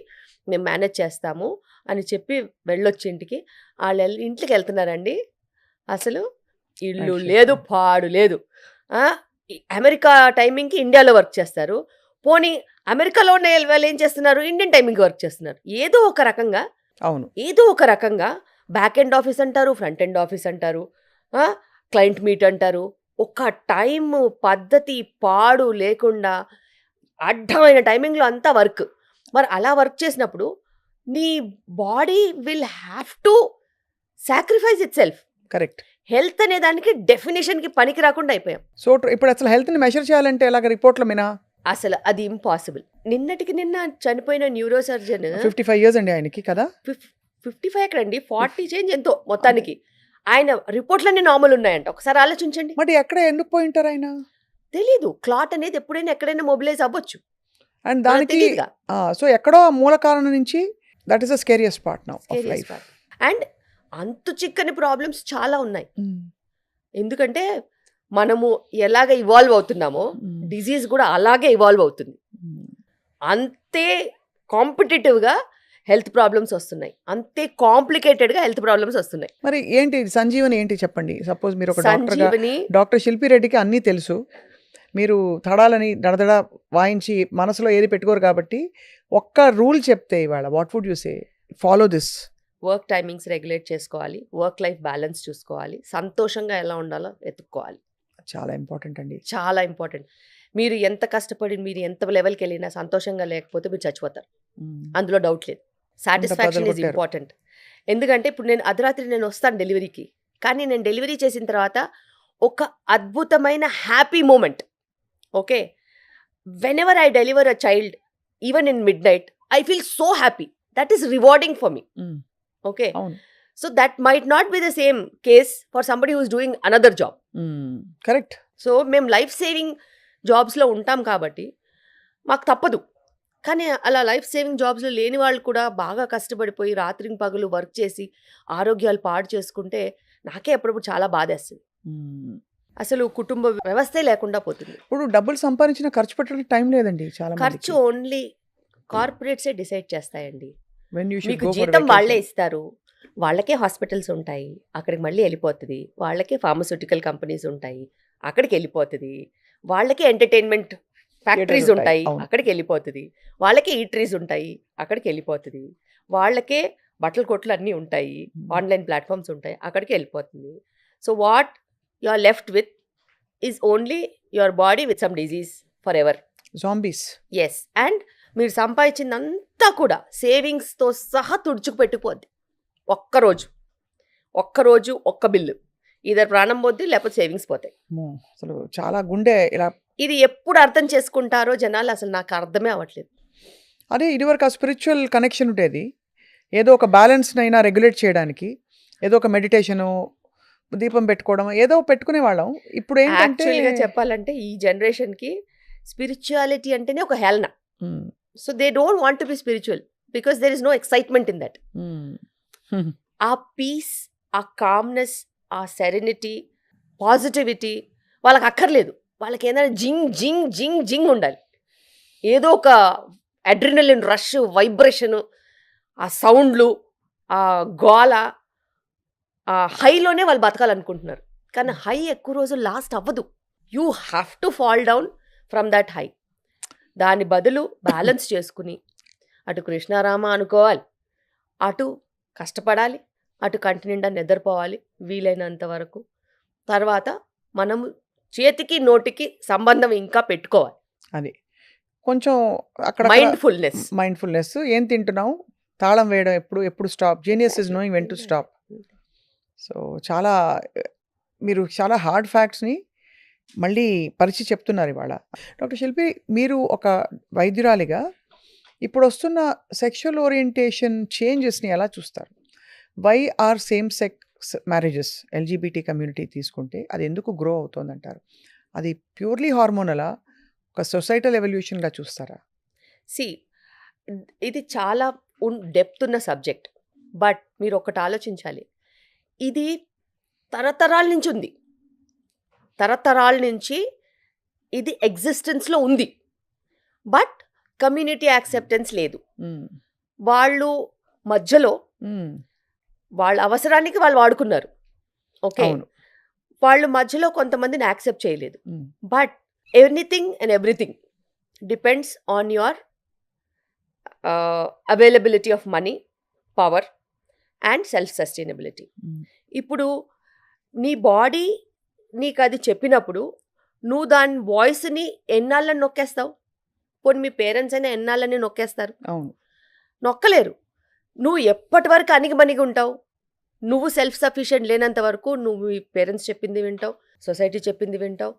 మేము మేనేజ్ చేస్తాము అని చెప్పి వెళ్ళొచ్చి ఇంటికి. వాళ్ళు ఇంట్లోకి వెళ్తున్నారండి, అసలు ఇల్లు Night shift. లేదు, పాడు లేదు. అమెరికా టైమింగ్కి ఇండియాలో వర్క్ చేస్తారు. పోనీ అమెరికాలోనే వాళ్ళు ఏం చేస్తున్నారు, ఇండియన్ టైమింగ్కి వర్క్ చేస్తున్నారు. ఏదో ఒక రకంగా అవును. బ్యాక్ ఎండ్ ఆఫీస్ అంటారు, ఫ్రంట్ ఎండ్ ఆఫీస్ అంటారు, క్లయింట్ మీట్ అంటారు. ఒక టైం పద్ధతి పాడు లేకుండా అడ్డమైన టైమింగ్లో అంతా వర్క్. మరి అలా వర్క్ చేసినప్పుడు నీ body will have to sacrifice it self. Correct. Health అనే దానికి డెఫినేషన్కి పనికి రాకుండా అయిపోయాం. So true. ఇప్పుడు అసలు హెల్త్ని మెషర్ చేయాలంటే ఎలాగ? రిపోర్ట్ల మీనా? అసలు అది ఇంపాసిబుల్. నిన్నటికి నిన్న చనిపోయిన న్యూరో సర్జన్ 55 ఇయర్స్ అండి ఆయనకి కదా. 55 ఎక్కడండి, 40 చేంజ్ ఎంతో మొత్తానికి. ఆయన రిపోర్ట్లన్నీ నార్మల్ ఉన్నాయంట. ఒకసారి ఆలోచించండి. మరి ఎక్కడ ఎందుకు పోయింటారు ఆయన? తెలీదు. క్లాట్ అనేది ఎప్పుడైనా ఎక్కడైనా మొబిలైజ్ అవ్వచ్చు. అండ్ మనకు దానికి తెలీదుగా. సో ఎక్కడో ఆ మూల కారణం నుంచి that is the scariest part now of life. And అంతు చిక్కని ప్రాబ్లమ్స్ చాలా ఉన్నాయి. ఎందుకంటే మనము ఎలాగ ఇవాల్వ్ అవుతున్నామో డిజీజ్ కూడా అలాగే ఇవాల్వ్ అవుతుంది. అంతే కాంపిటేటివ్గా హెల్త్ ప్రాబ్లమ్స్ వస్తున్నాయి, అంతే కాంప్లికేటెడ్గా హెల్త్ ప్రాబ్లమ్స్ వస్తున్నాయి. మరి ఏంటి సంజీవని ఏంటి చెప్పండి? సపోజ్ మీరు ఒక డాక్టర్గా, సంజీవని డాక్టర్ శిల్పి రెడ్డికి అన్నీ తెలుసు, మీరు తడాలని దడదడ వాయించి మనసులో ఏది పెట్టుకోరు కాబట్టి ఒక్క రూల్ చెప్తే ఇవాళ what would you say? Follow this. Work timings regulate చేసుకోవాలి, వర్క్ లైఫ్ బ్యాలెన్స్ చూసుకోవాలి, సంతోషంగా ఎలా ఉండాలో వెతుక్కోవాలి. చాలా ఇంపార్టెంట్ అండి. చాలా ఇంపార్టెంట్. మీరు ఎంత కష్టపడి మీరు ఎంత లెవెల్కి వెళ్ళినా సంతోషంగా లేకపోతే మీరు చచ్చిపోతారు, అందులో డౌట్ లేదు. సాటిస్ఫాక్షన్ ఈజ్ కొట్టారు. ఇంపార్టెంట్. ఎందుకంటే ఇప్పుడు నేను అర్ధరాత్రి నేను వస్తాను డెలివరీకి, కానీ నేను డెలివరీ చేసిన తర్వాత ఒక అద్భుతమైన happy moment. Okay, whenever I deliver a child even in midnight I feel so happy. That is rewarding for me. Okay, అవును. So that might not be the same case for somebody who is doing another job. Correct. So మేము లైఫ్ సేవింగ్ జాబ్స్లో ఉంటాం కాబట్టి మాకు తప్పదు. కానీ అలా లైఫ్ సేవింగ్ జాబ్స్లో లేని వాళ్ళు కూడా బాగా కష్టపడిపోయి రాత్రి పగలు వర్క్ చేసి ఆరోగ్యాలు పాడు చేసుకుంటే నాకే అప్పుడప్పుడు చాలా బాధేస్తుంది. అసలు కుటుంబ వ్యవస్థే లేకుండా పోతుంది. ఇప్పుడు డబ్బులు సంపాదించిన ఖర్చు పెట్టడానికి టైం లేదండి చాలా ఖర్చు ఓన్లీ కార్పొరేట్సే డిసైడ్ చేస్తాయండి. మందికి. మీకు జీతం వాళ్ళే ఇస్తారు, వాళ్ళకే హాస్పిటల్స్ ఉంటాయి, అక్కడికి మళ్ళీ వెళ్ళిపోతుంది. వాళ్ళకే ఫార్మస్యూటికల్ కంపెనీస్ ఉంటాయి, అక్కడికి వెళ్ళిపోతుంది. వాళ్ళకే ఎంటర్టైన్మెంట్ ఫ్యాక్టరీస్ ఉంటాయి, అవును. అక్కడికి వెళ్ళిపోతుంది. వాళ్ళకే ఈటరీస్ ఉంటాయి, అక్కడికి వెళ్ళిపోతుంది. వాళ్ళకే బట్టల కొట్లు అన్నీ ఉంటాయి, ఆన్లైన్ ప్లాట్ఫామ్స్ ఉంటాయి, అక్కడికి వెళ్ళిపోతుంది. So what you are left with is only your body with some disease forever. Zombies. Yes, and మీరు సంపాదించిందంతా కూడా సేవింగ్స్తో సహా తుడుచుకు పెట్టిపోద్ది. ఒక్కరోజు ఒక్క బిల్లు. ఈధర్ ప్రాణం పోద్ది లేకపోతే సేవింగ్స్ పోతాయి. అమ్మో! అసలు చాలా గుండె ఇలా ఇది ఎప్పుడు అర్థం చేసుకుంటారో జనాలు అసలు నాకు అర్థమే అవ్వట్లేదు. అదే ఇదివరకు ఆ స్పిరిచువల్ కనెక్షన్ ఉండేది. ఏదో ఒక బ్యాలెన్స్‌నైనా రెగ్యులేట్ చేయడానికి ఏదో ఒక మెడిటేషను, దీపం పెట్టుకోవడం ఏదో పెట్టుకునేవాళ్ళం. ఇప్పుడేంటంటే యాక్చువల్‌గా చెప్పాలంటే ఈ జనరేషన్‌కి స్పిరిచువాలిటీ అంటేనే ఒక హేళన. Hmm. So they don't want to be spiritual because there is no excitement in that. Hmm. ఆ పీస్, ఆ కామ్నెస్, ఆ సెరెనిటీ, పాజిటివిటీ వాళ్ళకి అక్కర్లేదు. వాళ్ళకి ఏదైనా జింగ్ జింగ్ జింగ్ జింగ్ ఉండాలి. ఏదో ఒక అడ్రినలిన్ రష్, వైబ్రేషను, ఆ సౌండ్లు, ఆ గోల, ఆ హైలోనే వాళ్ళు బతకాలనుకుంటున్నారు. కానీ హై ఎక్కువ రోజులు లాస్ట్ అవ్వదు. You have to fall down from that high. దాని బదులు బ్యాలెన్స్ చేసుకుని అటు కృష్ణారామ అనుకోవాలి, అటు కష్టపడాలి, అటు కంటి నిండా నిద్రపోవాలి వీలైనంత వరకు. తర్వాత మనము చేతికి నోటికి సంబంధం ఇంకా పెట్టుకోవాలి. అది. కొంచెం అక్కడ మైండ్‌ఫుల్‌నెస్ ఏం తింటున్నావు? తాళం వేయడం ఎప్పుడు stop? Genius is knowing when to stop. So, చాలా మీరు చాలా హార్డ్ ఫ్యాక్ట్స్‌ని మళ్ళీ పరిచి చెప్తున్నారు ఇవాళ. డాక్టర్ శిల్పి, మీరు ఒక వైద్యురాలిగా ఇప్పుడొస్తున్న సెక్షువల్ ఓరియంటేషన్ చేంజెస్‌ని ఎలా చూస్తారు? Why are same sex marriages, LGBT community తీసుకుంటే అది ఎందుకు గ్రో అవుతోందంటారు? అది ప్యూర్‌లీ హార్మోనలా? ఒక సొసైటల్ ఎవల్యూషన్‌గా చూస్తారా? ఇది చాలా డెప్త్ ఉన్న సబ్జెక్ట్. బట్ మీరు ఒకటి ఆలోచించాలి. ఇది తరతరాల నుంచి ఉంది. తరతరాల నుంచి ఇది ఎగ్జిస్టెన్స్లో ఉంది. బట్ కమ్యూనిటీ యాక్సెప్టెన్స్ లేదు. వాళ్ళు మధ్యలో వాళ్ళ అవసరానికి వాళ్ళు వాడుకున్నారు. ఓకే, వాళ్ళు మధ్యలో కొంతమందిని యాక్సెప్ట్ చేయలేదు. But anything and everything depends on your availability of money, power and self sustainability. ఇప్పుడు నీ బాడీ నీకు అది చెప్పినప్పుడు నువ్వు దాని వాయిస్ని ఎన్నాళ్ళని నొక్కేస్తావు? పోనీ మీ పేరెంట్స్ అయినా ఎన్నాళ్ళని నొక్కేస్తారు? నొక్కలేరు. నువ్వు ఎప్పటి వరకు అణిగిమణిగి ఉంటావు? నువ్వు సెల్ఫ్ సఫిషియెంట్ లేనంత వరకు నువ్వు మీ పేరెంట్స్ చెప్పింది వింటావు, సొసైటీ చెప్పింది వింటావు,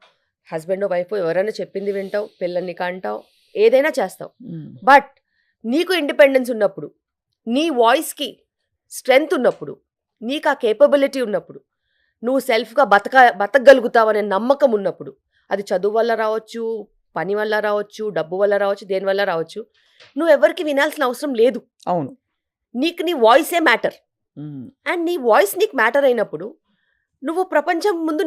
హస్బెండ్ వైఫ్ ఎవరైనా చెప్పింది వింటావు, పిల్లల్ని కంటావు, ఏదైనా చేస్తావు. బట్ నీకు ఇండిపెండెన్స్ ఉన్నప్పుడు, నీ వాయిస్కి స్ట్రెంగ్త్ ఉన్నప్పుడు, నీకు ఆ కేపబిలిటీ ఉన్నప్పుడు, నువ్వు సెల్ఫ్గా బతకగలుగుతావనే నమ్మకం ఉన్నప్పుడు, అది చదువు వల్ల రావచ్చు, పని వల్ల రావచ్చు, డబ్బు వల్ల రావచ్చు, దేని వల్ల రావచ్చు, నువ్వు ఎవరికి వినాల్సిన అవసరం లేదు. అవును, నీకు నీ వాయిసే మ్యాటర్. అండ్ నీ వాయిస్ నీకు మ్యాటర్ అయినప్పుడు నువ్వు ప్రపంచం ముందు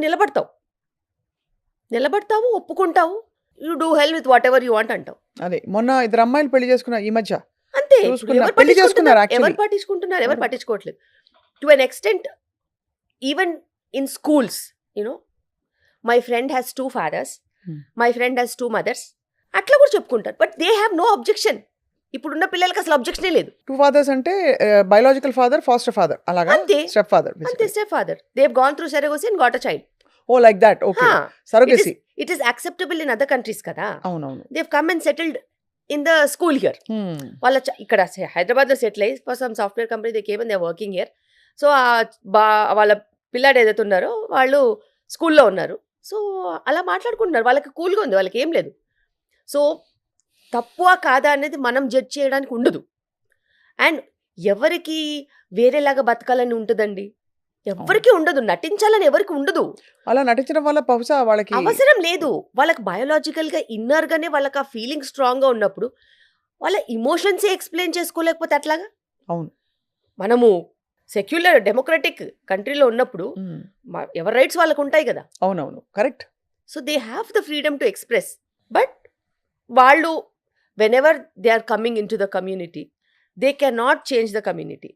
నిలబడతావు, ఒప్పుకుంటావు. You do hell with whatever you want అంటావు. అదే మొన్న ఇద్దరు అమ్మాయిలు పెళ్లి చేసుకున్నారు ఈ మధ్య. అంతే, ఎవరు పట్టించుకుంటున్నారు, ఎవరు పట్టించుకోవట్లేదు. To an extent even in schools, my friend has 2 fathers, my friend has 2 mothers, అట్లా కూడా చెప్పుకుంటారు. But they have no objection. ఇప్పుడున్న పిల్లలకి అసలు అబ్జెక్షనే లేదు. 2 fathers అంటే బయోలాజికల్ ఫాదర్, ఫాస్టర్ ఫాదర్, అలాగా? అంతే, స్టెప్ ఫాదర్. అంతే, step father. They have gone through surrogacy and got a child. Oh like that. Okay, surrogacy. It is acceptable in other countries కదా. అవునవును. They have come and settled in the school here. వాళ్ళ ఇక్కడ హైదరాబాద్లో సెటిల్ అయ్యి for some software company they came and they are working here. So వాళ్ళ పిల్లాడు ఏదైతే ఉన్నారో వాళ్ళు స్కూల్లో ఉన్నారు. సో అలా మాట్లాడుకుంటున్నారు, వాళ్ళకి కూల్గా ఉంది, వాళ్ళకి ఏం లేదు. సో తక్కువ కాదా అనేది మనం జడ్జ్ చేయడానికి ఉండదు. అండ్ ఎవరికి వేరేలాగా బతకాలని ఉంటుందండి? ఎవరికి ఉండదు. నటించాలని ఎవరికి ఉండదు. అలా నటించడం వల్ల బహుశా వాళ్ళకి అవసరం లేదు. వాళ్ళకి బయోలాజికల్గా ఇన్నర్గానే వాళ్ళకి ఆ ఫీలింగ్ స్ట్రాంగ్గా ఉన్నప్పుడు వాళ్ళ ఇమోషన్సే ఎక్స్ప్లెయిన్ చేసుకోలేకపోతే అట్లాగా. అవును, మనము సెక్యులర్ డెమోక్రటిక్ కంట్రీలో ఉన్నప్పుడు ఎవరి రైట్స్ వాళ్ళకు ఉంటాయి కదా. అవునవును, correct. So they have the freedom to express. But వాళ్ళు whenever they are coming in to the community, they can not change the community.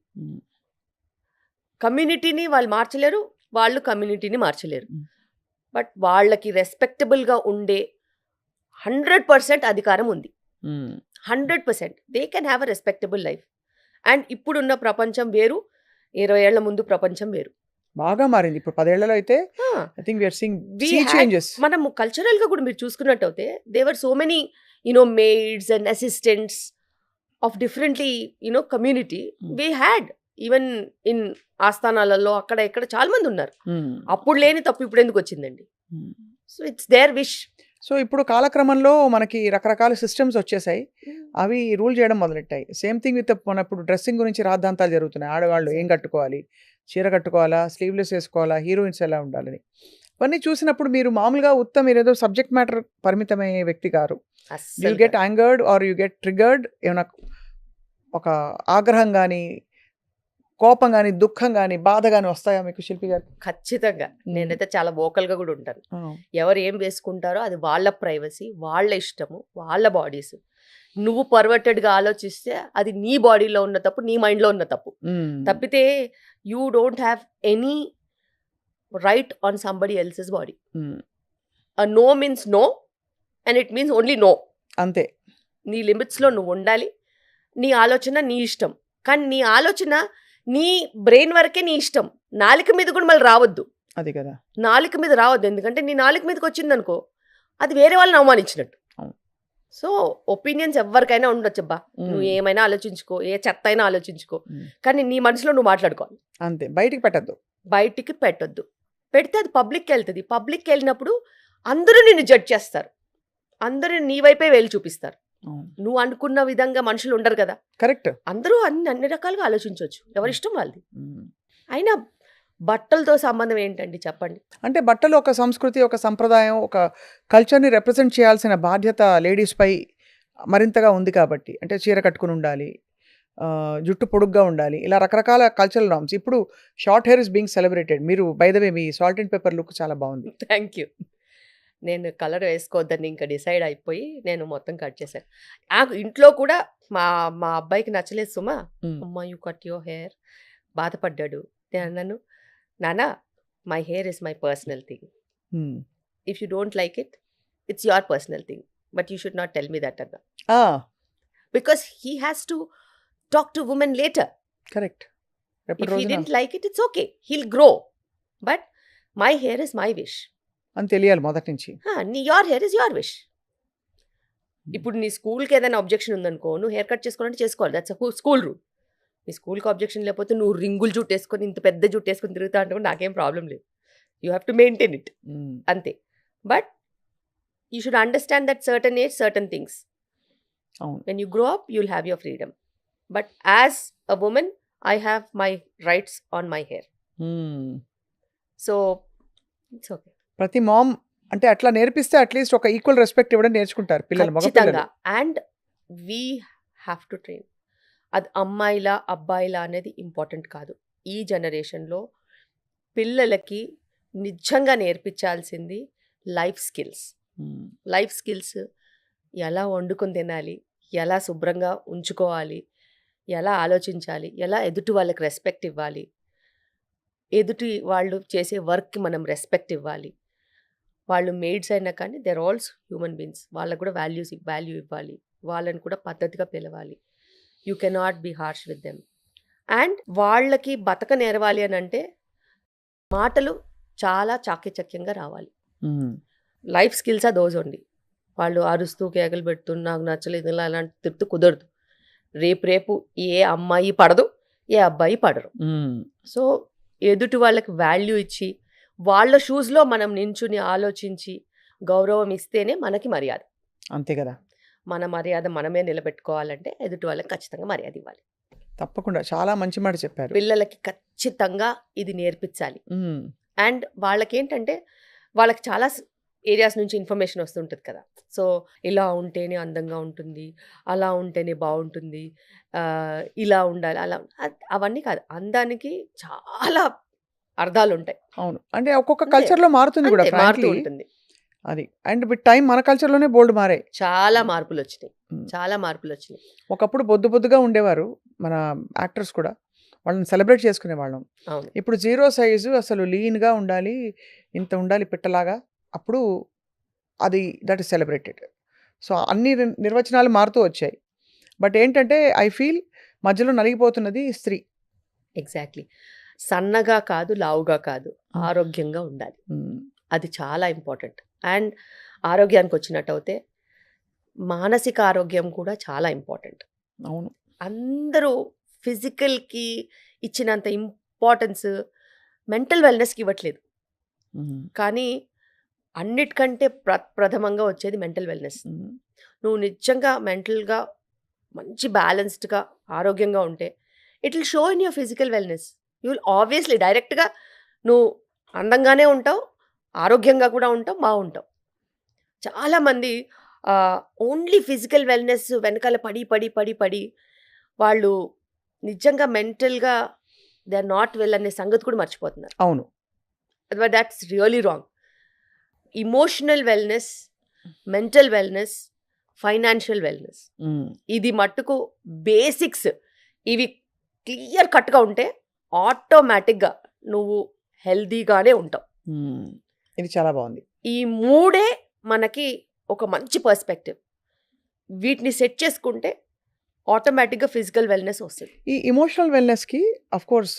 కమ్యూనిటీని వాళ్ళు మార్చలేరు, వాళ్ళు కమ్యూనిటీని మార్చలేరు. బట్ వాళ్ళకి రెస్పెక్టబుల్గా ఉండే 100% అధికారం ఉంది. 100% they can have a respectable life. And ఇప్పుడున్న ప్రపంచం వేరు, 20 ఏళ్ల ముందు ప్రపంచం వేరు. బాగా మారింది. ఇప్పుడు 10 ఏళ్లలో అయితే I think we are seeing see changes. మనము కల్చరల్గా కూడా మీరు చూసుకున్నట్టయితే there were so many maids and assistants of differently community we had even in ఆస్థానాలలో అక్కడ ఇక్కడ చాలా మంది ఉన్నారు. ఉమ్, అప్పుడు లేని తప్పు ఇప్పుడు ఎందుకు వచ్చిందండి? Um. So it's their wish. సో ఇప్పుడు కాలక్రమంలో మనకి రకరకాల సిస్టమ్స్ వచ్చేసాయి, అవి రూల్ చేయడం మొదలెట్టాయి. సేమ్ థింగ్ విత్ మన ఇప్పుడు డ్రెస్సింగ్ గురించి రాద్ధాంతాలు జరుగుతున్నాయి. ఆడవాళ్ళు ఏం కట్టుకోవాలి, చీర కట్టుకోవాలా, స్లీవ్లెస్ వేసుకోవాలా, హీరోయిన్స్ ఎలా ఉండాలని. ఇవన్నీ చూసినప్పుడు మీరు మామూలుగా మీరు ఏదో సబ్జెక్ట్ మ్యాటర్ పరిమితమయ్యే వ్యక్తి గారు. యూ అస్సలు get angered or you get triggered, ఏమైనా ఒక ఆగ్రహం కానీ, కోపం కానీ, దుఃఖం కానీ, బాధ కానీ వస్తాయా మీకు శిల్పి గారు? ఖచ్చితంగా నేనైతే చాలా వోకల్గా కూడా ఉంటాను. ఆ, ఎవరు ఏం వేసుకుంటారో అది వాళ్ళ ప్రైవసీ, వాళ్ళ ఇష్టము, వాళ్ళ బాడీస్. నువ్వు పర్వర్టెడ్గా ఆలోచిస్తే అది నీ బాడీలో ఉన్న తప్పు, నీ మైండ్లో ఉన్న తప్పు. ఉమ్, తప్పితే you don't have any right on somebody else's body. Um, no means no and it means only no. అంతే. నీ లిమిట్స్లో నువ్వు ఉండాలి. నీ ఆలోచన నీ ఇష్టం, కానీ నీ ఆలోచన నీ బ్రెయిన్ వరకే నీ ఇష్టం. నాలుక మీద కూడా మళ్ళీ రావద్దు. అది కదా. నాలుక మీద రావద్దు, ఎందుకంటే నీ నాలుక మీదకి వచ్చిందనుకో అది వేరే వాళ్ళని అవమానించినట్టు. అవును. సో ఒపీనియన్స్ ఎవరికైనా ఉండొచ్చు అబ్బా, ఉమ్, నువ్వు ఏమైనా ఆలోచించుకో, ఏ చెత్త అయినా ఆలోచించుకో, ఉమ్, కానీ నీ మనసులో నువ్వు మాట్లాడుకోవాలి. అంతే, బయటికి పెట్టద్దు. బయటికి పెట్టొద్దు. పెడితే అది పబ్లిక్కి వెళ్తుంది. పబ్లిక్కి వెళ్ళినప్పుడు అందరూ నిన్ను జడ్జ్ చేస్తారు, అందరూ నీ వైపే వేలు చూపిస్తారు. నువ్వు అనుకున్న విధంగా మనుషులు ఉండరు కదా. కరెక్ట్. అందరూ అన్ని రకాలుగా ఆలోచించవచ్చు, ఎవరిష్టం వాళ్ళది. అయినా బట్టలతో సంబంధం ఏంటండి చెప్పండి? అంటే బట్టలు ఒక సంస్కృతి, ఒక సంప్రదాయం, ఒక కల్చర్ని రిప్రజెంట్ చేయాల్సిన బాధ్యత లేడీస్పై మరింతగా ఉంది కాబట్టి, అంటే చీర కట్టుకుని ఉండాలి, జుట్టు పొడుగ్గా ఉండాలి, ఇలా రకరకాల కల్చరల్ నామ్స్. ఇప్పుడు short hair is being celebrated. మీరు బై ద వే మీ సాల్ట్ అండ్ పెప్పర్ లుక్ చాలా బాగుంది. Thank you. నేను కలర్ వేసుకోవద్దని ఇంకా డిసైడ్ అయిపోయి నేను మొత్తం కట్ చేశాను. నాకు ఇంట్లో కూడా మా మా అబ్బాయికి నచ్చలేదు సుమా, అమ్మ యూ కట్ యువర్ హెయిర్, బాధపడ్డాడు. నేను అన్నాను, no no my hair is my personal thing. If you don't like it, it's your personal thing, but you should not tell me that అన్నా. Because he has to talk to women later. Correct. If he don't like it, it's okay, he'll grow, but my hair is my wish అని తెలియాలి మొదటి నుంచి. Your hair is your wish. ఇప్పుడు నీ స్కూల్కి ఏదైనా అబ్జెక్షన్ ఉందనుకో, నువ్వు హెయిర్ కట్ చేసుకోవాలంటే చేసుకోవాలి, దట్స్ స్కూల్ రూల్. నీ స్కూల్కి అబ్జెక్షన్ లేకపోతే నువ్వు రింగులు జుట్టు వేసుకొని ఇంత పెద్ద జుట్టు వేసుకొని తిరుగుతా అంటే కూడా నాకేం ప్రాబ్లం లేదు. You have to maintain it, అంతే. But you should understand that certain age certain things. When you grow up you will have your freedom, but as a woman I have my rights on my hair. So it's okay. ప్రతి మామ్ అంటే అట్లా నేర్పిస్తే అట్లీస్ట్ ఒక ఈక్వల్ రెస్పెక్ట్ ఇవ్వడం నేర్చుకుంటారు పిల్లలు, మగ ఖచ్చితంగా. And we have to train. అది అమ్మాయిలా అబ్బాయిలా అనేది ఇంపార్టెంట్ కాదు. ఈ జనరేషన్లో పిల్లలకి నిజంగా నేర్పించాల్సింది లైఫ్ స్కిల్స్. లైఫ్ స్కిల్స్, ఎలా వండుకొని తినాలి, ఎలా శుభ్రంగా ఉంచుకోవాలి, ఎలా ఆలోచించాలి, ఎలా ఎదుటి వాళ్ళకి రెస్పెక్ట్ ఇవ్వాలి, ఎదుటి వాళ్ళు చేసే వర్క్కి మనం రెస్పెక్ట్ ఇవ్వాలి. వాళ్ళు మెయిడ్స్ అయినా కానీ దేర్ ఆల్సో హ్యూమన్ బీయింగ్స్, వాళ్ళకు కూడా వాల్యూ ఇవ్వాలి, వాళ్ళని కూడా పద్ధతిగా పిలవాలి. You cannot be harsh with them. And వాళ్ళకి బతక నేర్వాలి అని అంటే మాటలు చాలా చాకచక్యంగా రావాలి. Life skills those only. వాళ్ళు అరుస్తూ కేకలు పెడుతూ నాకు నచ్చలేదు ఇలా అలాంటి తిరుగుతూ కుదరదు. రేపు ఏ అమ్మాయి పడదు, ఏ అబ్బాయి పడరు. సో ఎదుటి వాళ్ళకి వాల్యూ ఇచ్చి వాళ్ళ షూస్లో మనం నించుని ఆలోచించి గౌరవం ఇస్తేనే మనకి మర్యాద. అంతే కదా. మన మర్యాద మనమే నిలబెట్టుకోవాలంటే ఎదుటి వాళ్ళకి ఖచ్చితంగా మర్యాద ఇవ్వాలి. తప్పకుండా, చాలా మంచి మాట చెప్పారు. పిల్లలకి ఖచ్చితంగా ఇది నేర్పించాలి. అండ్ వాళ్ళకేంటంటే వాళ్ళకి చాలా ఏరియాస్ నుంచి ఇన్ఫర్మేషన్ వస్తుంటుంది కదా. సో ఇలా ఉంటేనే అందంగా ఉంటుంది, అలా ఉంటేనే బాగుంటుంది, ఇలా ఉండాలి, అలా అవన్నీ కాదు. అందానికి చాలా అర్థాలు ఉంటాయి. అవును, అంటే ఒక్కొక్క కల్చర్లో మారుతుంది కూడా, మారుతూ ఉంటుంది అది. అండ్ విత్ టైం మన కల్చర్లోనే బోల్డ్ మారాయి, చాలా మార్పులు వచ్చినాయి, చాలా మార్పులు వచ్చినాయి. ఒకప్పుడు బొద్దుగా ఉండేవారు మన యాక్టర్స్ కూడా, వాళ్ళని సెలబ్రేట్ చేసుకునేవాళ్ళం. అవును. ఇప్పుడు 0 సైజు, అసలు లీన్గా ఉండాలి, ఇంత ఉండాలి పిట్టలాగా, అప్పుడు అది దట్ ఈస్ సెలబ్రేటెడ్. సో అన్ని నిర్వచనాలు మారుతూ వచ్చాయి. బట్ ఏంటంటే ఐ ఫీల్ మధ్యలో నలిగిపోతున్నది స్త్రీ. ఎగ్జాక్ట్లీ. సన్నగా కాదు, లావుగా కాదు, ఆరోగ్యంగా ఉండాలి, అది చాలా ఇంపార్టెంట్. అండ్ ఆరోగ్యానికి వచ్చినట్టు అయితే మానసిక ఆరోగ్యం కూడా చాలా ఇంపార్టెంట్. అవును. అందరూ ఫిజికల్కి ఇచ్చినంత ఇంపార్టెన్స్ మెంటల్ వెల్నెస్కి ఇవ్వట్లేదు. కానీ అన్నిటికంటే ప్రథమంగా వచ్చేది మెంటల్ వెల్నెస్. నువ్వు నిజంగా మెంటల్గా మంచి బ్యాలెన్స్డ్గా ఆరోగ్యంగా ఉంటే it will show in your physical wellness. You will obviously డైరెక్ట్గా నువ్వు అందంగానే ఉంటావు, ఆరోగ్యంగా కూడా ఉంటావు, బాగుంటావు. చాలామంది ఓన్లీ ఫిజికల్ వెల్నెస్ వెనకాల పడి పడి పడి పడి వాళ్ళు నిజంగా మెంటల్గా దే ఆర్ నాట్ వెల్ అనే సంగతి కూడా మర్చిపోతున్నారు. అవును. That's really wrong. Emotional wellness, mental wellness, financial wellness, ఇది మట్టుకు బేసిక్స్. ఇవి క్లియర్ కట్గా ఉంటే ఆటోమేటిక్గా నువ్వు హెల్దీగానే ఉంటావు. ఇది చాలా బాగుంది. ఈ మూడే మనకి ఒక మంచి పర్స్పెక్టివ్. వీటిని సెట్ చేసుకుంటే ఆటోమేటిక్గా ఫిజికల్ వెల్నెస్ వస్తుంది. ఈ ఇమోషనల్ వెల్నెస్కి అఫ్ కోర్స్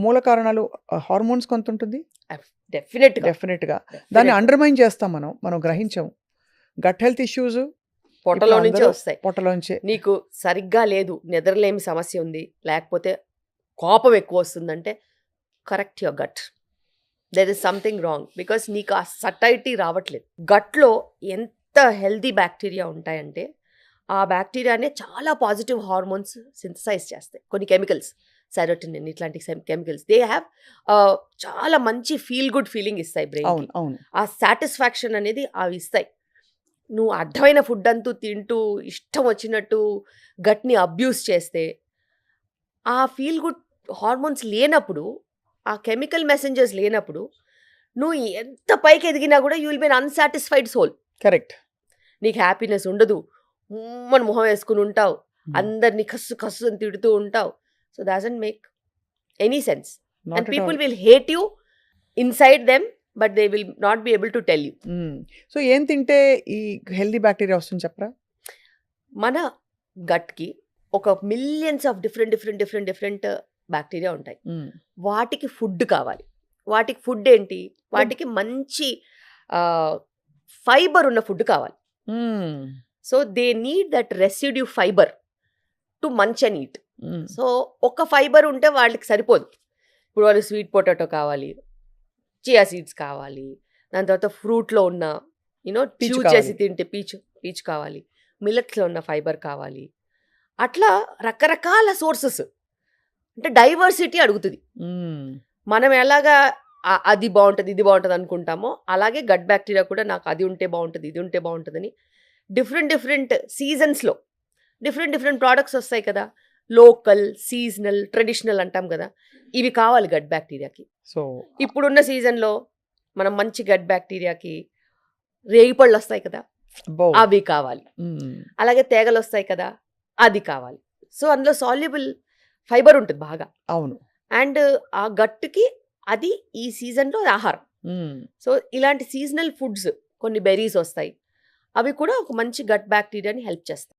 మూల కారణాలు హార్మోన్స్ కొంత ఉంటుంది. డెఫినెట్గా దాన్ని అండర్మైన్ చేస్తాం మనం గ్రహించాము. గట్ హెల్త్ ఇష్యూస్ పొట్టలో నుంచే వస్తాయి. పొట్టలోంచే నీకు సరిగ్గా లేదు, నిద్రలేమి సమస్య ఉంది, లేకపోతే కోపం ఎక్కువ వస్తుందంటే correct your gut. There is something wrong because నీకు ఆ సటైటీ రావట్లేదు. గట్లో ఎంత హెల్దీ బ్యాక్టీరియా ఉంటాయంటే ఆ బ్యాక్టీరియానే చాలా పాజిటివ్ హార్మోన్స్ సింథసైజ్ చేస్తాయి. కొన్ని కెమికల్స్, సెరోటోనిన్ ఇట్లాంటి కెమికల్స్, దే హ్యావ్ చాలా మంచి ఫీల్ గుడ్ ఫీలింగ్ ఇస్తాయి బ్రెయిన్. ఆ సాటిస్ఫాక్షన్ అనేది అవి ఇస్తాయి. నువ్వు అడ్డమైన ఫుడ్ అంటూ తింటూ ఇష్టం వచ్చినట్టు గట్ని అబ్యూస్ చేస్తే ఆ ఫీల్ గుడ్ హార్మోన్స్ లేనప్పుడు, ఆ కెమికల్ మెసెంజర్స్ లేనప్పుడు నువ్వు ఎంత పైకి ఎదిగినా కూడా you will be unsatisfied soul. Correct. నీకు హ్యాపీనెస్ ఉండదు, మన మొహం వేసుకుని ఉంటావు, అందరినీ కస్సు కస్సు అని తిడుతూ ఉంటావు. So doesn't make any sense. And people will hate you inside them but they will not be able to tell you. So ఏం తింటే ఈ హెల్దీ బ్యాక్టీరియా వస్తుంది చెప్పరా? మన గట్కి ఒక మిలియన్స్ ఆఫ్ డిఫరెంట్ బ్యాక్టీరియా ఉంటాయి. వాటికి ఫుడ్ కావాలి. వాటికి ఫుడ్ ఏంటి? వాటికి మంచి ఫైబర్ ఉన్న ఫుడ్ కావాలి. So they need that residue fibre to munch and eat. So ఒక ఫైబర్ ఉంటే వాళ్ళకి సరిపోదు. ఇప్పుడు వాళ్ళు స్వీట్ పొటాటో కావాలి, చియా సీడ్స్ కావాలి, దాని తర్వాత ఫ్రూట్లో ఉన్న చూ చేసి తింటే పీచు కావాలి, మిల్లెట్స్లో ఉన్న ఫైబర్ కావాలి. అట్లా రకరకాల సోర్సెస్, అంటే డైవర్సిటీ అడుగుతుంది. మనం ఎలాగా అది బాగుంటుంది ఇది బాగుంటుంది అనుకుంటామో అలాగే గట్ బ్యాక్టీరియా కూడా నాకు అది ఉంటే బాగుంటుంది ఇది ఉంటే బాగుంటుందని డిఫరెంట్ సీజన్స్లో డిఫరెంట్ ప్రోడక్ట్స్ వస్తాయి కదా. లోకల్, సీజనల్, ట్రెడిషనల్ అంటాం కదా. ఇవి కావాలి గట్ బ్యాక్టీరియాకి. సో ఇప్పుడున్న సీజన్లో మనం మంచి గట్ బ్యాక్టీరియాకి రేగిపళ్ళు వస్తాయి కదా, అవి కావాలి. అలాగే తేగలు వస్తాయి కదా, అది కావాలి. సో అందులో సాల్యుబుల్ ఫైబర్ ఉంటుంది బాగా. అవును. అండ్ ఆ గట్టుకి అది ఈ సీజన్లో ఆహారం. సో ఇలాంటి సీజనల్ ఫుడ్స్, కొన్ని బెర్రీస్ వస్తాయి, అవి కూడా ఒక మంచి గట్ బ్యాక్టీరియాని హెల్ప్ చేస్తాయి.